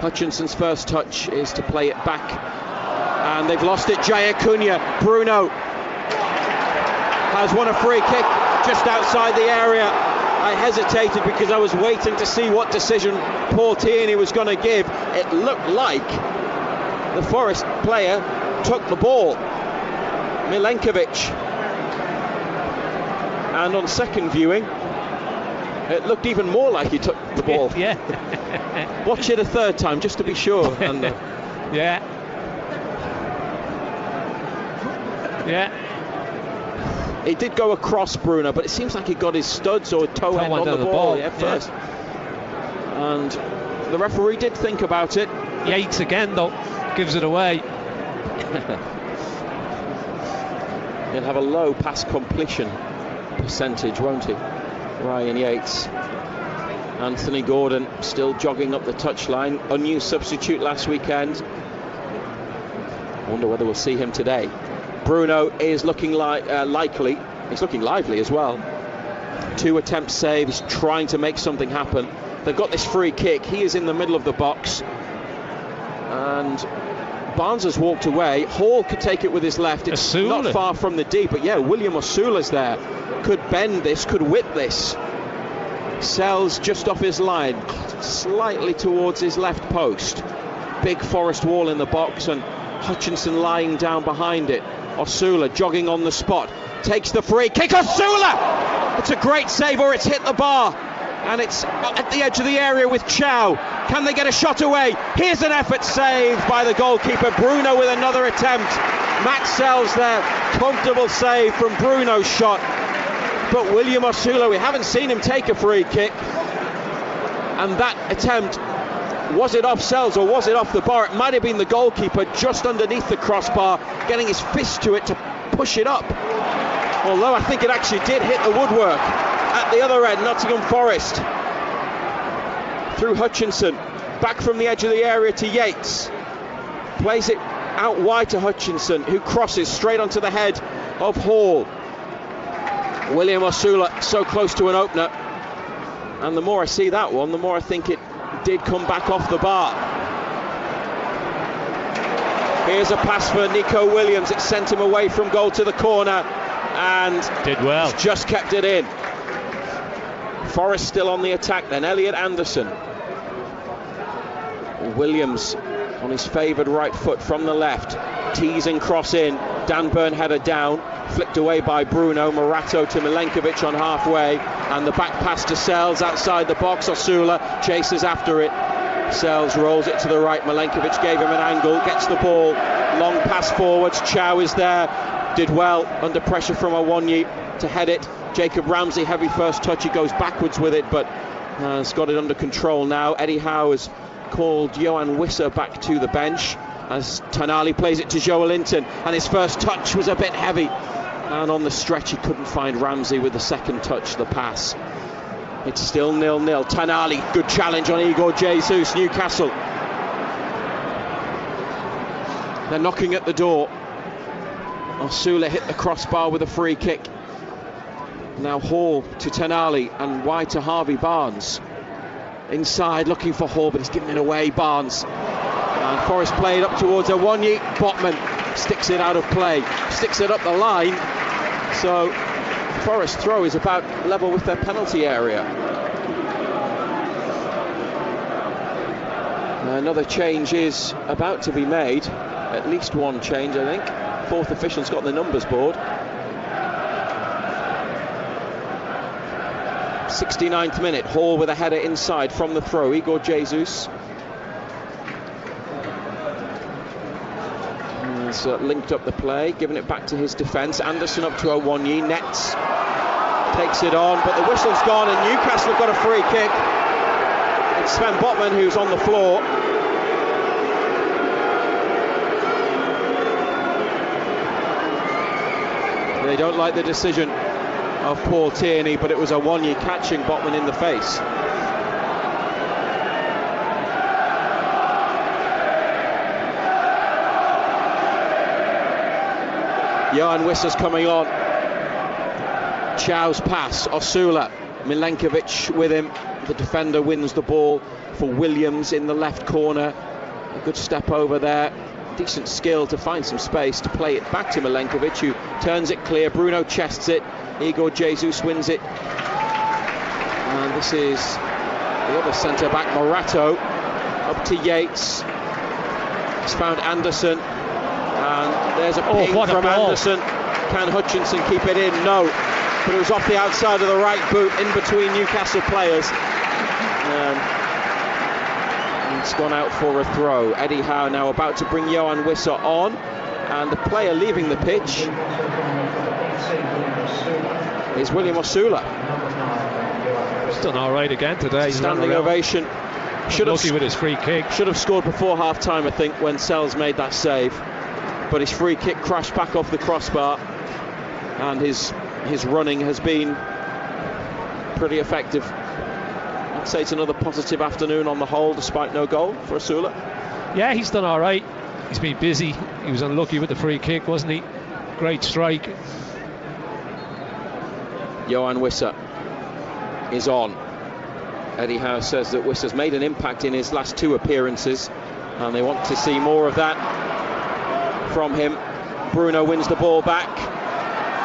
Hutchinson's first touch is to play it back. And they've lost it. Jay Acuna. Bruno has won a free kick just outside the area. I hesitated because I was waiting to see what decision Paul Tierney was going to give. It looked like the Forest player took the ball, Milenkovic. And on second viewing, it looked even more like he took the ball. Yeah. Watch it a third time just to be sure. Yeah. Yeah. He did go across Bruno, but it seems like he got his studs or toe end on the ball first. And the referee did think about it. Yates again, though, gives it away. He'll have a low pass completion percentage, won't he? Ryan Yates. Anthony Gordon still jogging up the touchline. A new substitute last weekend. Wonder whether we'll see him today. Bruno is looking likely. He's looking lively as well. 2 attempt saves, trying to make something happen. They've got this free kick. He is in the middle of the box. And Barnes has walked away. Hall could take it with his left. It's not far from the D, but yeah, William Osula's there. Could bend this, could whip this. Sells just off his line, slightly towards his left post. Big Forest wall in the box, and Hutchinson lying down behind it. Osula jogging on the spot, takes the free kick. Osula! It's a great save, or it's hit the bar, and it's at the edge of the area with Chow. Can they get a shot away? Here's an effort saved by the goalkeeper. Bruno with another attempt. Matt Sells there, comfortable save from Bruno's shot. But William Osula, we haven't seen him take a free kick, and that attempt, was it off Sells or was it off the bar? It might have been the goalkeeper just underneath the crossbar, getting his fist to it to push it up. Although I think it actually did hit the woodwork. At the other end, Nottingham Forest. Through Hutchinson, back from the edge of the area to Yates. Plays it out wide to Hutchinson, who crosses straight onto the head of Hall. William Osula so close to an opener. And the more I see that one, the more I think it did come back off the bar. Here's a pass for Nico Williams. It sent him away from goal to the corner, and did well. Just kept it in. Forest still on the attack then. Elliot Anderson. Williams on his favoured right foot from the left. Tease and cross in. Dan Burn header down. Flicked away by Bruno. Morato to Milenkovic on halfway. And the back pass to Sells outside the box. Osula chases after it. Sells rolls it to the right. Milenkovic gave him an angle. Gets the ball. Long pass forwards. Chow is there. Did well under pressure from Awonyi to head it. Jacob Ramsey, heavy first touch. He goes backwards with it, but has got it under control now. Eddie Howe has called Johan Wissa back to the bench as Tonali plays it to Joe Linton, and his first touch was a bit heavy, and on the stretch he couldn't find Ramsey with the second touch, the pass. It's still 0-0. Tonali, good challenge on Igor Jesus. Newcastle, they're knocking at the door. Osula hit the crossbar with a free kick. Now Hall to Tonali and wide to Harvey Barnes. Inside looking for Hall, but he's given it away. Barnes. And Forest played up towards Awonyi. Botman sticks it out of play. Sticks it up the line. So Forest throw is about level with their penalty area. Another change is about to be made. At least one change, I think. Fourth official's got the numbers board. 69th minute, Hall with a header inside from the throw. Igor Jesus has linked up the play, given it back to his defence. Anderson up to Awonyi, nets, takes it on, but the whistle's gone and Newcastle have got a free kick. It's Sven Botman who's on the floor. They don't like the decision of Paul Tierney, but it was Awonyi catching Botman in the face. Johan Wissa's coming on. Chow's pass, Osula, Milenkovic with him. The defender wins the ball for Williams in the left corner. A good step over there. Decent skill to find some space to play it back to Milenkovic, who turns it clear. Bruno chests it. Igor Jesus wins it. And this is the other centre-back, Morato, up to Yates. He's found Anderson. And there's a ping from Anderson. Can Hutchinson keep it in? No. But it was off the outside of the right boot, in between Newcastle players. It's gone out for a throw. Eddie Howe now about to bring Johan Wissa on, and the player leaving the pitch is William Osula. He's done all right again today. Standing ovation. Lucky with his free kick. Should have scored before half time, I think, when Sells made that save, but his free kick crashed back off the crossbar, and his running has been pretty effective. I'd say it's another positive afternoon on the whole, despite no goal for Osula. Yeah, he's done all right. He's been busy. He was unlucky with the free kick, wasn't he? Great strike. Johan Wissa is on. Eddie Howe says that Wissa's made an impact in his last two appearances, and they want to see more of that from him. Bruno wins the ball back,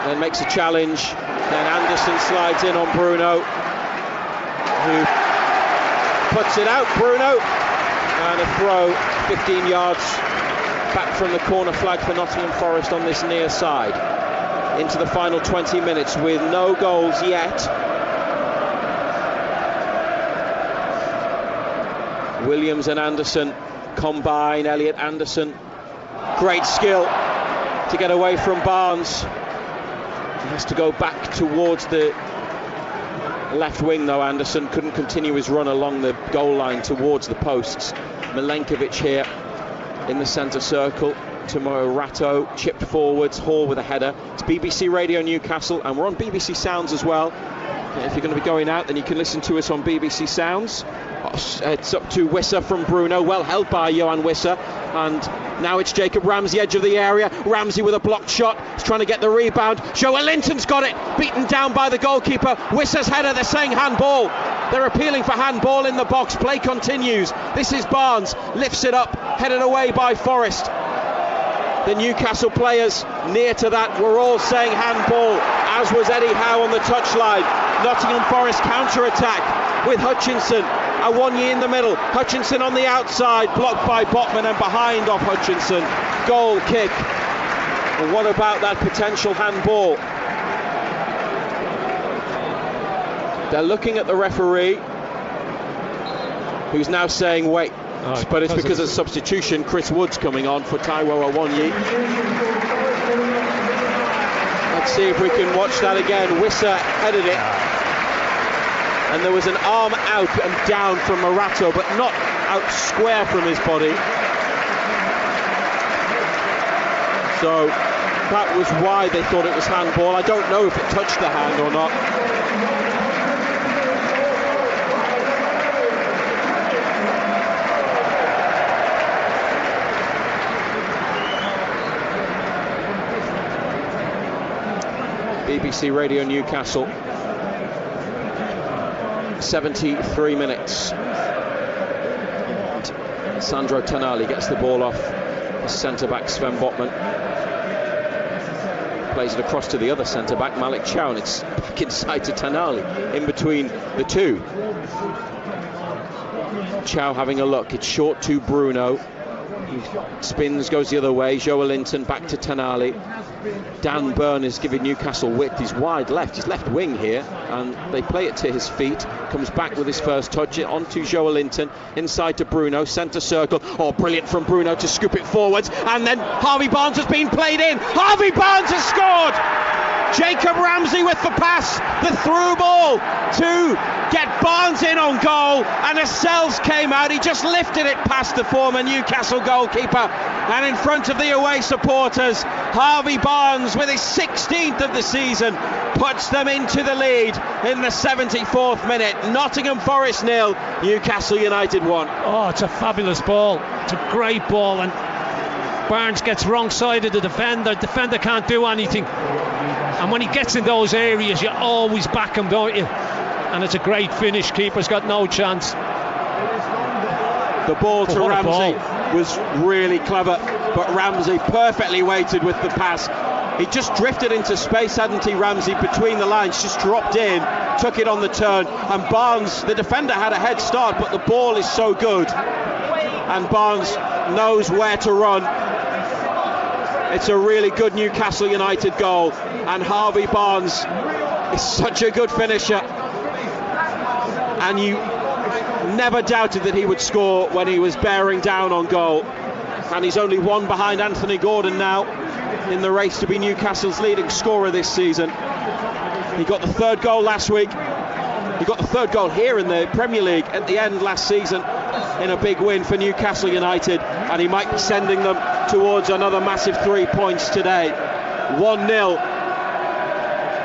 then makes a challenge. Then Anderson slides in on Bruno, who puts it out. Bruno, and a throw 15 yards back from the corner flag for Nottingham Forest on this near side. Into the final 20 minutes with no goals yet. Williams and Anderson combine. Elliot Anderson, great skill to get away from Barnes. He has to go back towards the left wing though. Anderson couldn't continue his run along the goal line towards the posts. Milenkovic here in the centre circle. Tomorrow Ratto chipped forwards. Hall with a header. It's BBC Radio Newcastle, and we're on BBC Sounds as well. If you're going to be going out, then you can listen to us on BBC Sounds. It's up to Wissa from Bruno, well held by Johan Wissa, and now it's Jacob Ramsey, edge of the area. Ramsey with a blocked shot. He's trying to get the rebound. Joe Linton's got it, beaten down by the goalkeeper. Wissa's header, they're saying handball. They're appealing for handball in the box. Play continues. This is Barnes, lifts it up, headed away by Forest. The Newcastle players near to that were all saying handball, as was Eddie Howe on the touchline. Nottingham Forest counter-attack with Hutchinson Awonyi in the middle, Hutchinson on the outside, blocked by Botman and behind off Hutchinson. Goal kick. And what about that potential handball? They're looking at the referee, who's now saying wait, but it's because of substitution. Chris Wood's coming on for Taiwo Awonyi. Let's see if we can watch that again. Wissa headed it, and there was an arm out and down from Morato, but not out square from his body. So that was why they thought it was handball. I don't know if it touched the hand or not. BBC Radio Newcastle, 73 minutes. And Sandro Tonali gets the ball off the centre-back Sven Botman. Plays it across to the other centre-back Malik Chow, and it's back inside to Tonali, in between the two. Chow having a look, it's short to Bruno. He spins, goes the other way. Joelinton back to Tonali. Dan Burn is giving Newcastle width. He's wide left, he's left wing here, and they play it to his feet. Comes back with his first touch, it onto Joelinton, inside to Bruno, centre circle. Oh, brilliant from Bruno to scoop it forwards, and then Harvey Barnes has been played in. Harvey Barnes has scored! Jacob Ramsey with the pass, the through ball to get Barnes in on goal, and as Sells came out, he just lifted it past the former Newcastle goalkeeper, and in front of the away supporters, Harvey Barnes, with his 16th of the season, puts them into the lead in the 74th minute. Nottingham Forest 0, Newcastle United 1. Oh, it's a fabulous ball. It's a great ball, and Barnes gets wrong side of the defender. Defender can't do anything. And when he gets in those areas, you always back him, don't you? And it's a great finish. Keeper's got no chance. The ball to Ramsey was really clever, but Ramsey perfectly weighted with the pass. He just drifted into space, hadn't he, Ramsey, between the lines, just dropped in, took it on the turn, and Barnes, the defender, had a head start, but the ball is so good, and Barnes knows where to run. It's a really good Newcastle United goal, and Harvey Barnes is such a good finisher, and you never doubted that he would score when he was bearing down on goal. And he's only one behind Anthony Gordon now in the race to be Newcastle's leading scorer this season. He got the third goal last week. He got the third goal here in the Premier League at the end last season in a big win for Newcastle United, and he might be sending them towards another massive 3 points today. 1-0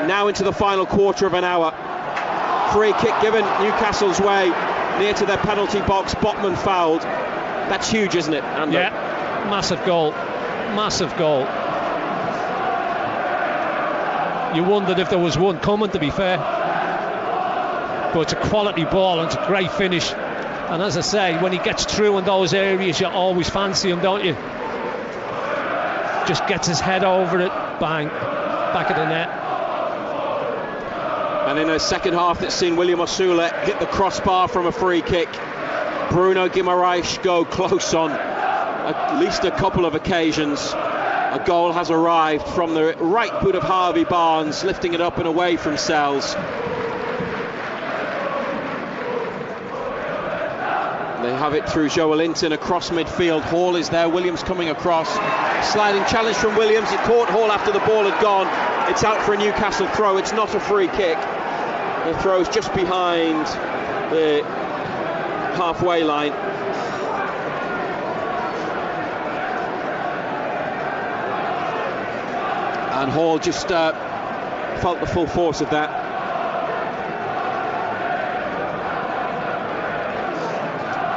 now into the final quarter of an hour. Free kick given Newcastle's way near to their penalty box. Botman fouled. That's huge, isn't it, Andrew? Yeah, massive goal. Massive goal. You wondered if there was one coming, to be fair. But it's a quality ball and it's a great finish. And as I say, when he gets through in those areas, you always fancy him, don't you? Just gets his head over it, bang, back of the net. And in a second half that's seen William Osula hit the crossbar from a free kick. Bruno Guimaraes go close on at least a couple of occasions. A goal has arrived from the right boot of Harvey Barnes, lifting it up and away from Sells. They have it through Joelinton across midfield. Hall is there, Williams coming across. Sliding challenge from Williams, he caught Hall after the ball had gone. It's out for a Newcastle throw, it's not a free kick. The throw's just behind the halfway line. And Hall just felt the full force of that.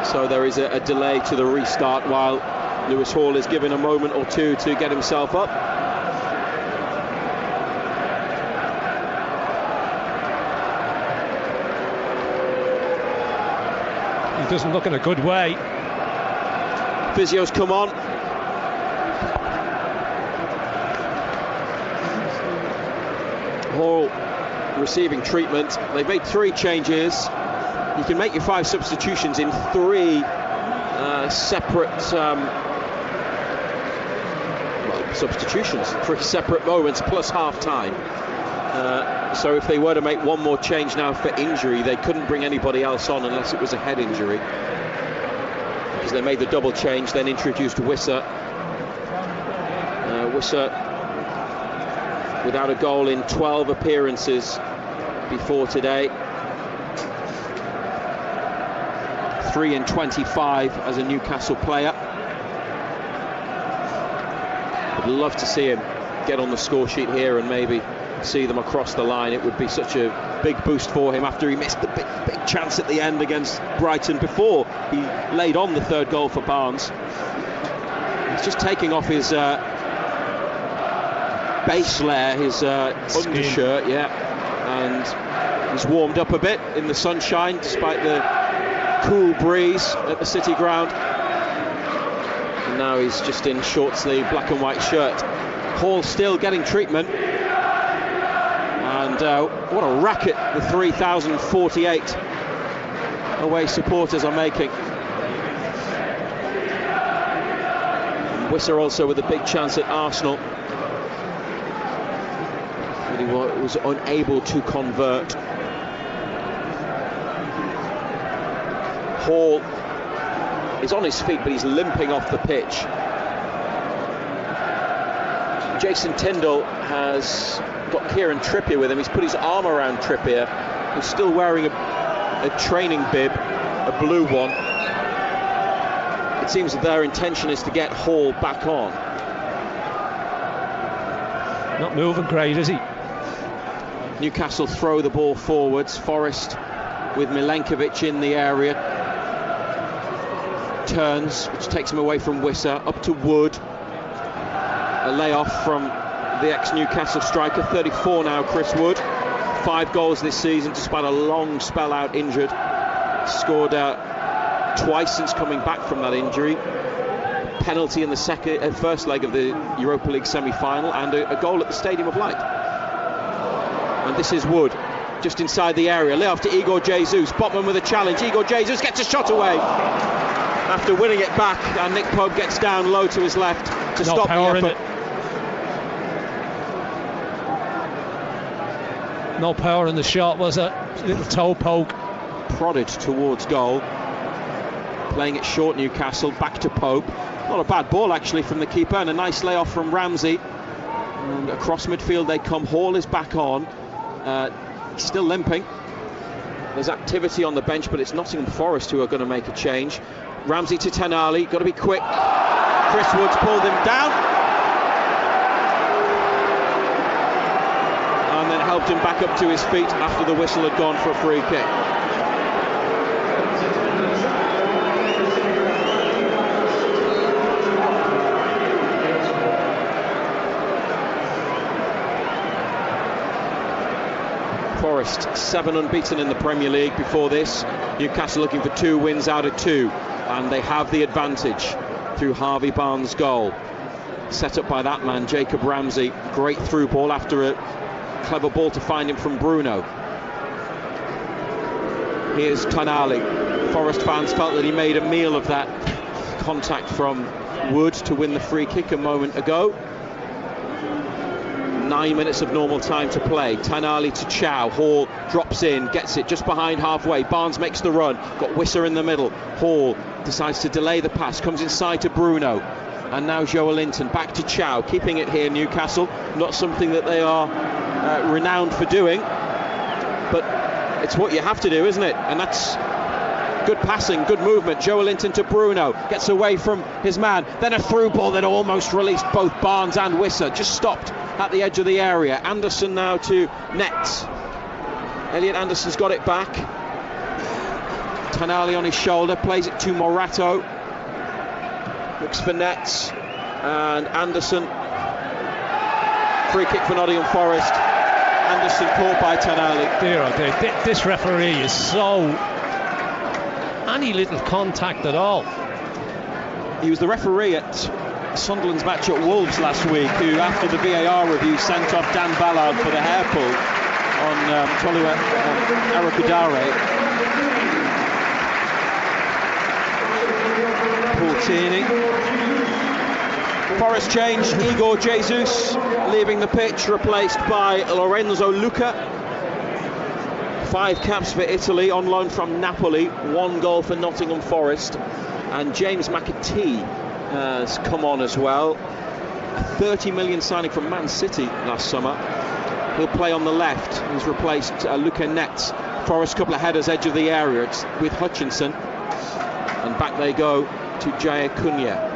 So there is a delay to the restart while Lewis Hall is given a moment or two to get himself up. He doesn't look in a good way. Physio's come on. Hall receiving treatment. They've made 3 changes. you can make your 5 substitutions in 3 separate substitutions, 3 separate moments plus half time. So if they were to make one more change now for injury, they couldn't bring anybody else on unless it was a head injury, because they made the double change, then introduced Wissa. Wissa without a goal in 12 appearances before today. 3 in 25 as a Newcastle player. I'd love to see him get on the score sheet here and maybe see them across the line. It would be such a big boost for him after he missed the big chance at the end against Brighton before he laid on the 3rd goal for Barnes. He's just taking off his base layer, his undershirt, and he's warmed up a bit in the sunshine despite the cool breeze at the City ground. And now he's just in short sleeve black and white shirt. Hall still getting treatment, and what a racket the 3,048 away supporters are making. Wissa also with a big chance at Arsenal, but he was unable to convert. Hall is on his feet, but he's limping off the pitch. Jason Tindall has got Kieran Trippier with him. He's put his arm around Trippier, who's still wearing a training bib, a blue one. It seems that their intention is to get Hall back on. Not moving great, is he? Newcastle throw the ball forwards. Forest with Milenkovic in the area. Turns, which takes him away from Wissa, up to Wood. A layoff from the ex-Newcastle striker, 34 now, Chris Wood. 5 goals this season despite a long spell out injured. Scored twice since coming back from that injury. Penalty in the first leg of the Europa League semi-final, and a goal at the Stadium of Light. And this is Wood, just inside the area. Layoff to Igor Jesus. Botman with a challenge. Igor Jesus gets a shot away after winning it back, and Nick Pope gets down low to his left to stop the effort. No power in the shot, was it? Little toe poke. Prodded towards goal. Playing it short, Newcastle. Back to Pope. Not a bad ball actually from the keeper, and a nice layoff from Ramsey. And across midfield they come. Hall is back on. He's still limping. There's activity on the bench, but it's Nottingham Forest who are going to make a change. Ramsey to Tenali. Got to be quick. Chris Wood's pulled him down. And then helped him back up to his feet after the whistle had gone for a free kick. Forest 7 unbeaten in the Premier League before this. Newcastle looking for 2 wins out of 2, and they have the advantage through Harvey Barnes' goal. Set up by that man, Jacob Ramsey. Great through ball after a clever ball to find him from Bruno. Here's Tonali. Forest fans felt that he made a meal of that contact from Wood to win the free kick a moment ago. 9 minutes of normal time to play. Tonali to Chow. Hall drops in, gets it just behind halfway. Barnes makes the run. Got Wissa in the middle. Hall decides to delay the pass. Comes inside to Bruno. And now Joelinton back to Chow, keeping it here, Newcastle. Not something that they are renowned for doing, but it's what you have to do, isn't it? And that's good passing, good movement. Joelinton to Bruno, gets away from his man. Then a through ball that almost released both Barnes and Wissa. Just stopped at the edge of the area. Anderson now to Nets. Elliot Anderson's got it back. Tonali on his shoulder, plays it to Morato. Looks for Nets, and Anderson. Free kick for Nottingham Forest. Anderson caught by Tonali. Dear oh dear, this referee is so... any little contact at all. He was the referee at Sunderland's match at Wolves last week, who after the VAR review sent off Dan Ballard for the hair pull on Tolua Arakudare. Martini. Forest change, Igor Jesus leaving the pitch, replaced by Lorenzo Luca. 5 caps for Italy, on loan from Napoli, 1 goal for Nottingham Forest. And James McAtee has come on as well. A 30 million signing from Man City last summer. He'll play on the left. He's replaced Luca Netz. Forest, couple of headers, edge of the area. It's with Hutchinson. And back they go to Jaya Cunha.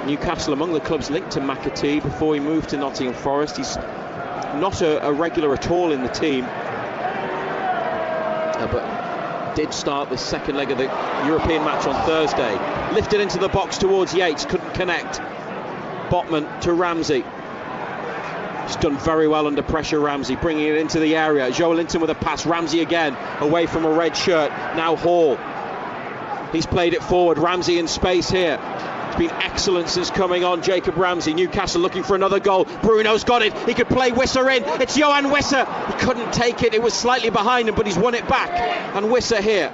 Newcastle among the clubs linked to McAtee before he moved to Nottingham Forest. He's not a regular at all in the team, but did start the second leg of the European match on Thursday. Lifted into the box towards Yates, couldn't connect. Botman to Ramsey. He's done very well under pressure, Ramsey, bringing it into the area. Joelinton with a pass, Ramsey again, away from a red shirt. Now Hall. He's played it forward, Ramsey in space here. It's been excellent since coming on, Jacob Ramsey. Newcastle looking for another goal. Bruno's got it. He could play Wissa in. It's Johan Wissa. He couldn't take it. It was slightly behind him, but he's won it back. And Wissa here.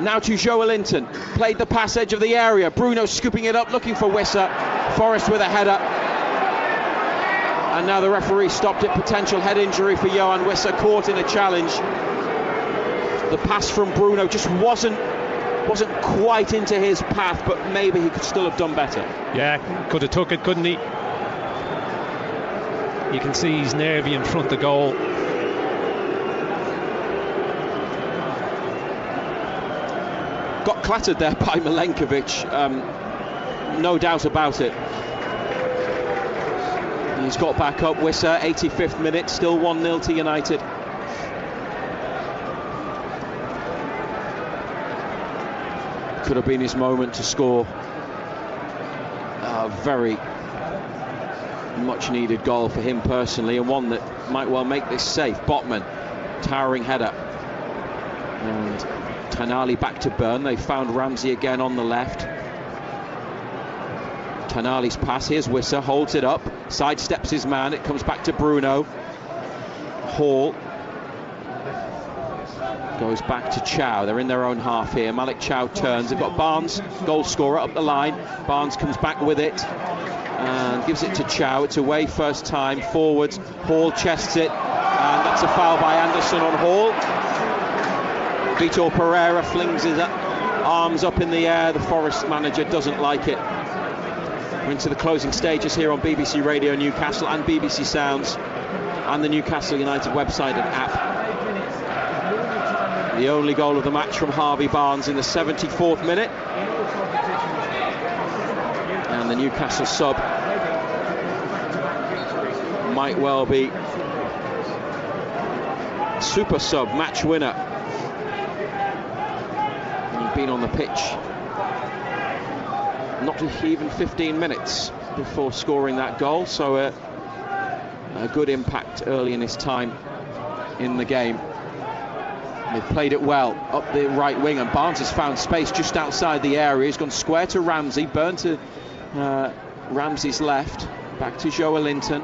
Now to Joelinton. Played the pass edge of the area. Bruno scooping it up, looking for Wissa. Forrest with a header. And now the referee stopped it. Potential head injury for Johan Wissa, caught in a challenge. The pass from Bruno just wasn't quite into his path, but maybe he could still have done better. Yeah, could have took it, couldn't he? You can see he's nervy in front of goal. Got clattered there by Milenkovic, no doubt about it. He's got back up. Wissa, 85th minute, still 1-0 to United. Could have been his moment to score a very much needed goal for him personally, and one that might well make this safe. Botman, towering header, and Tanali back to Byrne. They found Ramsey again on the left. Tanali's pass, here's Wissa, holds it up, sidesteps his man, it comes back to Bruno. Hall goes back to Chow. They're in their own half here. Malik Chow turns. They've got Barnes, goal scorer, up the line. Barnes comes back with it and gives it to Chow. It's away first time, forwards. Hall chests it, and that's a foul by Anderson on Hall. Vitor Pereira flings his arms up in the air. The Forest manager doesn't like it. We're into the closing stages here on BBC Radio Newcastle and BBC Sounds and the Newcastle United website and app. The only goal of the match from Harvey Barnes in the 74th minute. And the Newcastle sub might well be super sub, match winner. And he's been on the pitch not even 15 minutes before scoring that goal, so a good impact early in his time in the game. They've played it well up the right wing, and Barnes has found space just outside the area. He's gone square to Ramsey, Byrne to Ramsey's left, back to Joelinton,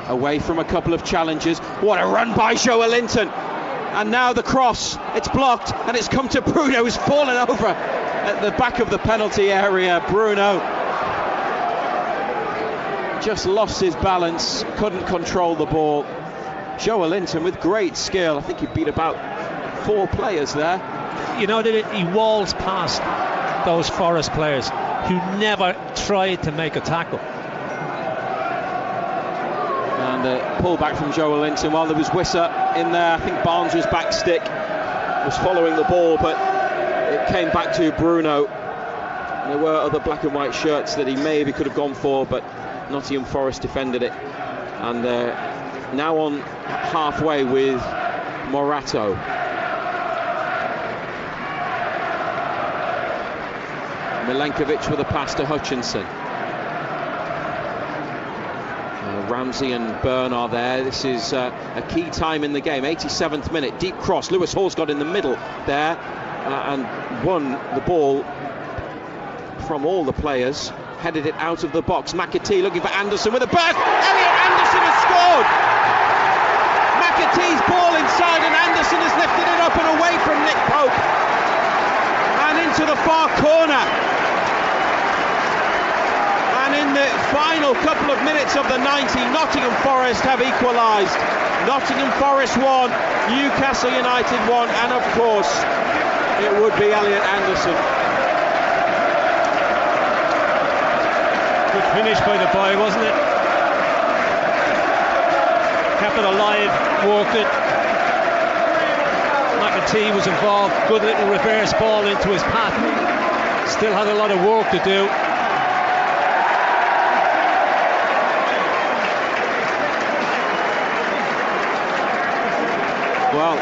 away from a couple of challenges. What a run by Joelinton! And now the cross, it's blocked, and it's come to Bruno, who's fallen over at the back of the penalty area. Bruno just lost his balance, couldn't control the ball. Joelinton with great skill. I think he beat about 4 players there. You know that he walls past those Forest players who never tried to make a tackle. And a pull back from Joelinton while there was Wissa in there. I think Barnes was back stick, was following the ball, but it came back to Bruno. There were other black and white shirts that he maybe could have gone for, but Nottingham Forest defended it. And now on halfway with Morato. Milenkovic with a pass to Hutchinson. Ramsey and Byrne are there. This is a key time in the game. 87th minute, deep cross. Lewis Hall's got in the middle there and won the ball from all the players. Headed it out of the box. McAtee looking for Anderson with a burst. Elliot Anderson has scored! McAtee's ball inside, and Anderson has lifted it up and away from Nick Pope and into into the far corner. And in the final couple of minutes of the 90, Nottingham Forest have equalised. Nottingham Forest 1, Newcastle United 1, and of course it would be Elliot Anderson. Good finish by the boy, wasn't it? Kept it alive, worked it. McAtee was involved, good little reverse ball into his path. Still had a lot of work to do. Well,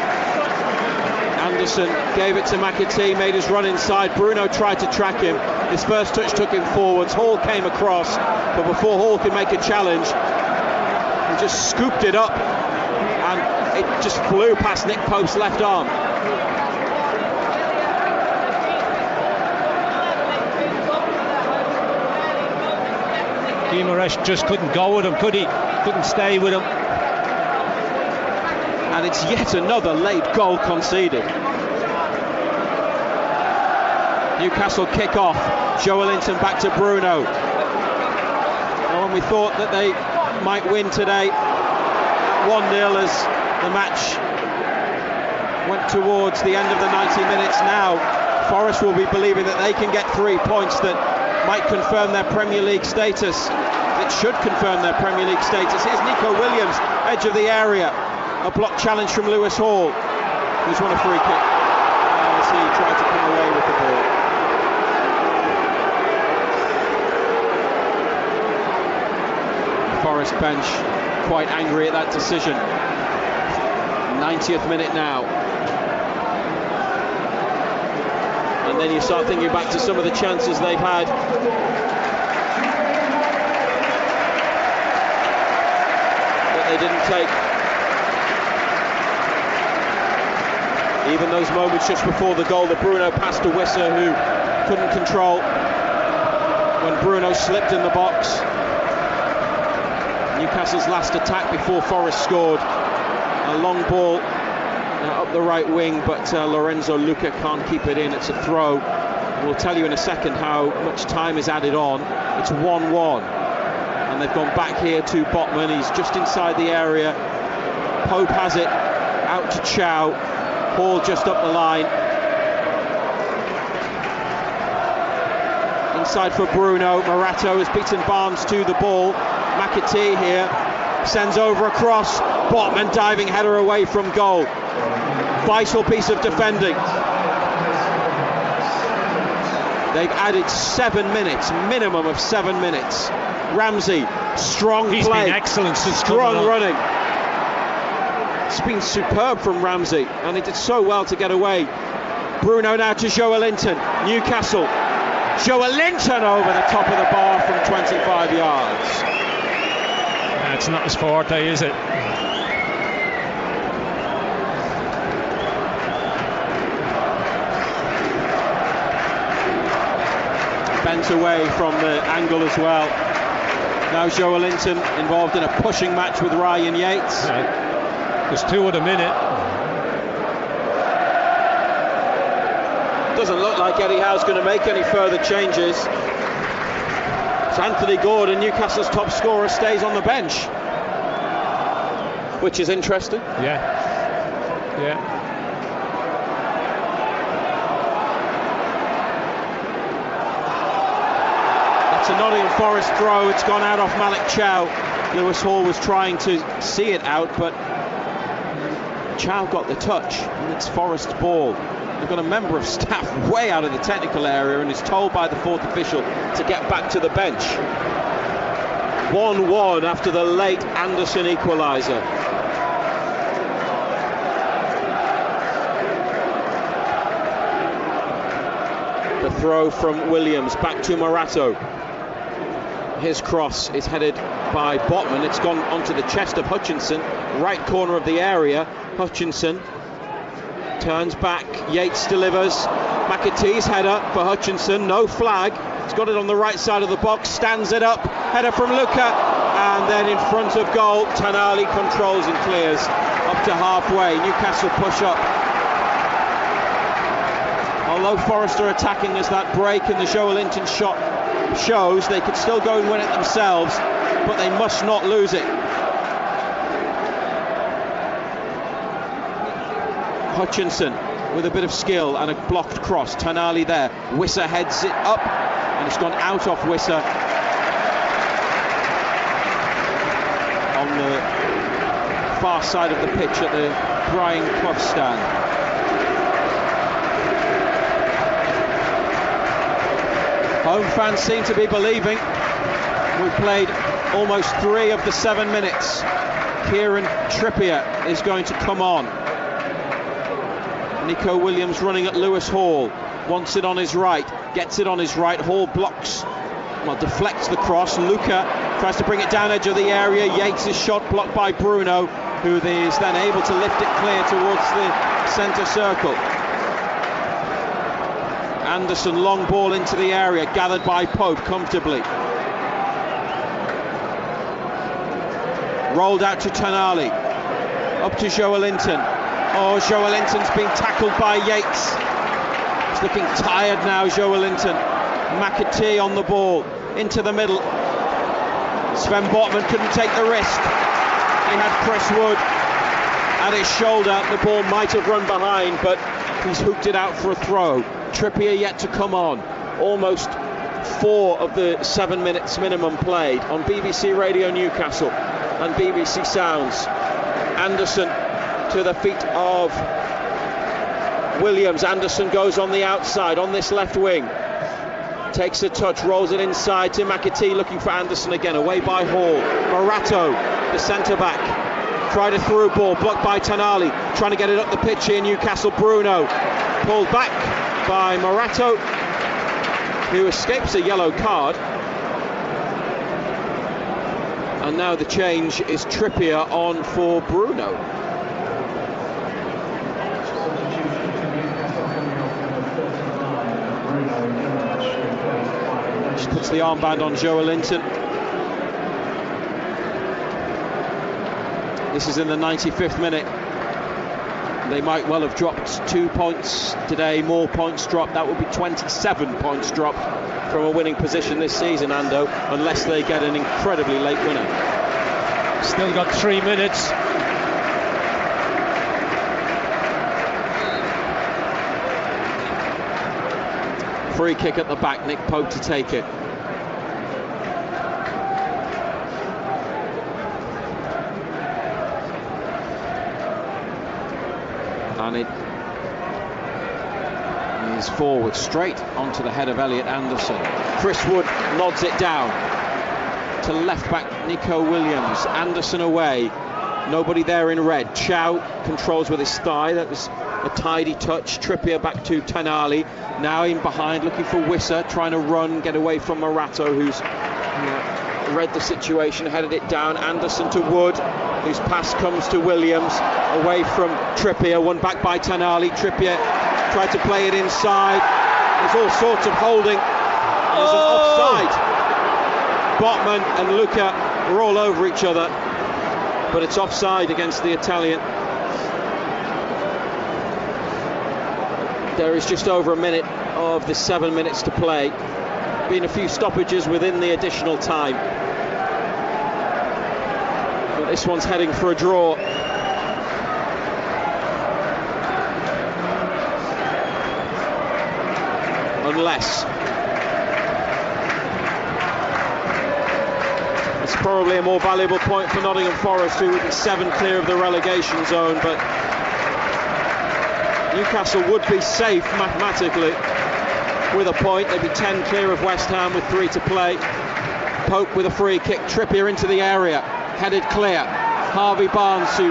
Anderson gave it to McAtee, made his run inside. Bruno tried to track him. His first touch took him forwards. Hall came across, but before Hall could make a challenge, he just scooped it up and it just flew past Nick Pope's left arm. Guimaraes just couldn't go with him, could he? Couldn't stay with him. And it's yet another late goal conceded. Newcastle kick off. Joelinton back to Bruno. Well, when we thought that they might win today, 1-0 as the match went towards the end of the 90 minutes. Now Forest will be believing that they can get 3 points that might confirm their Premier League status. It should confirm their Premier League status. Here's Nico Williams, edge of the area. A block challenge from Lewis Hall, who's won a free kick as he tried to come away with the ball. Forest bench quite angry at that decision. 90th minute now. And then you start thinking back to some of the chances they've had. That they didn't take. Even those moments just before the goal, the Bruno pass to Wissa, who couldn't control when Bruno slipped in the box. Newcastle's last attack before Forest scored. A long ball up the right wing, but Lorenzo Luca can't keep it in. It's a throw. We'll tell you in a second how much time is added on. It's 1-1. And they've gone back here to Botman. He's just inside the area. Pope has it out to Chow. Hall just up the line. Inside for Bruno. Morato has beaten Barnes to the ball. McAtee here sends over a cross. Botman diving header away from goal. Vital piece of defending. They've added 7 minutes, minimum of 7 minutes. Ramsey, strong He's play. Been excellent since strong running. It's been superb from Ramsey, and he did so well to get away. Bruno now to Joelinton. Newcastle. Joelinton over the top of the bar from 25 yards. It's not his forte, is it? Bent away from the angle as well. Now Joelinton involved in a pushing match with Ryan Yates. There's 2 at a minute. Doesn't look like Eddie Howe's going to make any further changes. So Anthony Gordon, Newcastle's top scorer, stays on the bench, which is interesting. Yeah. That's a Nottingham Forest throw. It's gone out off Malik Chow. Lewis Hall was trying to see it out, but Chow got the touch, and it's Forest's ball. They've got a member of staff way out of the technical area and is told by the fourth official to get back to the bench. 1-1 after the late Anderson equaliser. The throw from Williams back to Morato. His cross is headed by Botman. It's gone onto the chest of Hutchinson, right corner of the area. Hutchinson turns back, Yates delivers. McAtee's header for Hutchinson, no flag. He's got it on the right side of the box, stands it up. Header from Luca, and then in front of goal, Tanali controls and clears up to halfway. Newcastle push up. although Forest are attacking as that break in the Joe Linton shot shows, they could still go and win it themselves, but they must not lose it. Hutchinson with a bit of skill and a blocked cross. Tonali there. Wissa heads it up and it's gone out off Wissa on the far side of the pitch at the Brian Clough stand. Home fans seem to be believing. We've played almost 3 of the 7 minutes. Kieran Trippier is going to come on. Nico Williams running at Lewis Hall, wants it on his right, gets it on his right. Hall blocks, well, deflects the cross. Luca tries to bring it down edge of the area. Yates' shot blocked by Bruno, who is then able to lift it clear towards the centre circle. Anderson, long ball into the area, gathered by Pope comfortably. Rolled out to Tonali, up to Joe Linton. Oh, Joe Linton's been tackled by Yates. He's looking tired now, Joe Linton. McAtee on the ball, into the middle. Sven Botman couldn't take the risk. He had Chris Wood at his shoulder. The ball might have run behind, but he's hooked it out for a throw. Trippier yet to come on. Almost 4 of the 7 minutes minimum played on BBC Radio Newcastle and BBC Sounds. Anderson to the feet of Williams. Anderson goes on the outside on this left wing, takes a touch, rolls it inside to McAtee, looking for Anderson again, away by Hall. Morato, the centre back, tried a through ball, blocked by Tonali, trying to get it up the pitch here. Newcastle. Bruno pulled back by Morato, who escapes a yellow card. And now the change is Trippier on for Bruno. Just puts the armband on Joe Linton. This is in the 95th minute. They might well have dropped 2 points today, more points dropped. That would be 27 points dropped from a winning position this season, Ando, unless they get an incredibly late winner. Still got 3 minutes. Free kick at the back, Nick Pope to take it. And it is forward, straight onto the head of Elliot Anderson. Chris Wood nods it down to left back Nico Williams. Anderson away, nobody there in red. Chow controls with his thigh, that was a tidy touch. Trippier back to Tonali, now in behind looking for Wissa, trying to run, get away from Morato, who's read the situation, headed it down. Anderson to Wood, whose pass comes to Williams, away from Trippier, won back by Tonali. Trippier tried to play it inside. There's all sorts of holding. There's an offside. Botman and Luca are all over each other, but it's offside against the Italian. There is just over a minute of the 7 minutes to play. Been a few stoppages within the additional time, but this one's heading for a draw. Unless it's probably a more valuable point for Nottingham Forest, who would be 7 clear of the relegation zone, but Newcastle would be safe mathematically with a point. They'd be 10 clear of West Ham with 3 to play. Pope with a free kick. Trippier into the area, headed clear. Harvey Barnes, who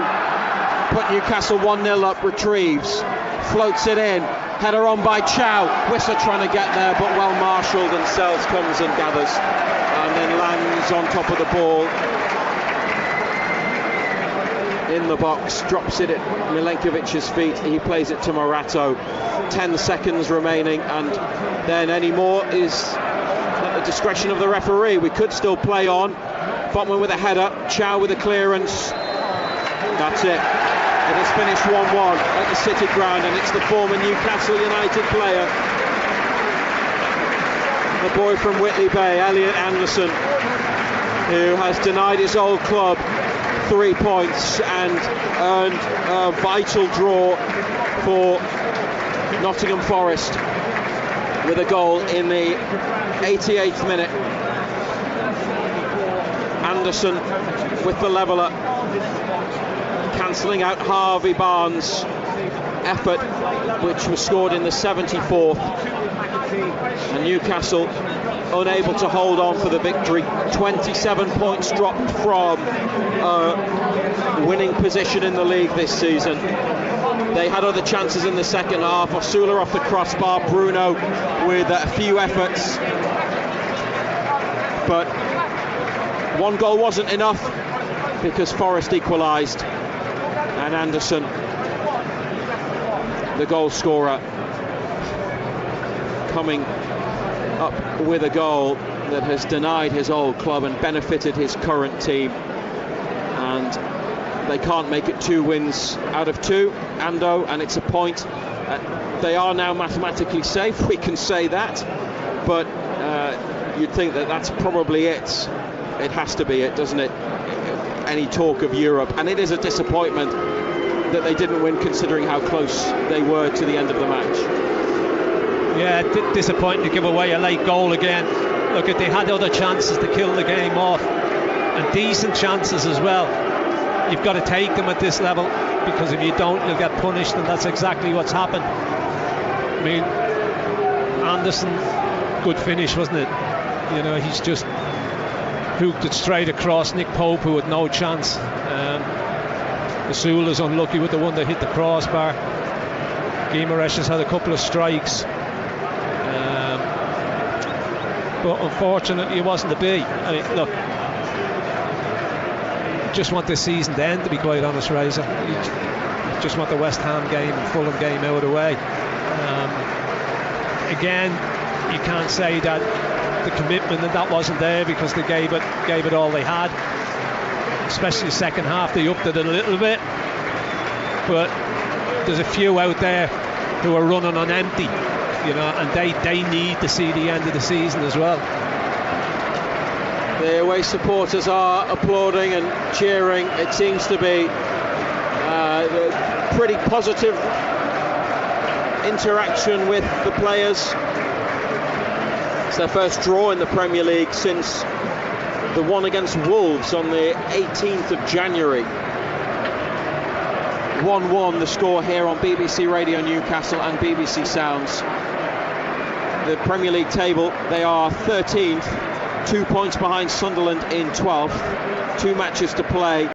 put Newcastle 1-0 up, retrieves, floats it in. Header on by Chow. Wissa trying to get there, but well marshalled, and Sells comes and gathers and then lands on top of the ball in the box, drops it at Milenkovic's feet. He plays it to Morato. 10 seconds remaining, and then any more is at the discretion of the referee. We could still play on. Botman with a header, Chow with a clearance. That's it. It has finished 1-1 at the City Ground, and it's the former Newcastle United player, the boy from Whitley Bay, Elliot Anderson, who has denied his old club 3 points and earned a vital draw for Nottingham Forest with a goal in the 88th minute. Anderson with the leveller, cancelling out Harvey Barnes' effort, which was scored in the 74th, and Newcastle unable to hold on for the victory. 27 points dropped from winning position in the league this season. They had other chances in the second half. Osula off the crossbar, Bruno with a few efforts, but one goal wasn't enough because Forest equalised, and Anderson, the goal scorer, coming up with a goal that has denied his old club and benefited his current team. And they can't make it 2 wins out of 2, Ando, and it's a point. They are now mathematically safe, we can say that, but you'd think that that's probably it. It has to be it, doesn't it? Any talk of Europe, and it is a disappointment that they didn't win, considering how close they were to the end of the match. Yeah, disappointing to give away a late goal again. Look, they had other chances to kill the game off, and decent chances as well. You've got to take them at this level, because if you don't, you'll get punished, and that's exactly what's happened. I mean, Anderson, good finish, wasn't it? You know, he's just hooked it straight across Nick Pope, who had no chance. Osula's unlucky with the one that hit the crossbar. Guimaraes has had a couple of strikes, but unfortunately it wasn't to be. I mean, look, just want this season to end, to be quite honest, Razor. You just want the West Ham game and Fulham game out of the way. Again, you can't say that the commitment and that wasn't there, because they gave it all they had, especially the second half. They upped it a little bit, but there's a few out there who are running on empty, you know, and they need to see the end of the season as well. The away supporters are applauding and cheering. It seems to be pretty positive interaction with the players. It's their first draw in the Premier League since the one against Wolves on the 18th of January. 1-1 the score here on BBC Radio Newcastle and BBC Sounds. The Premier League table, they are 13th, 2 points behind Sunderland in 12th, 2 matches to play.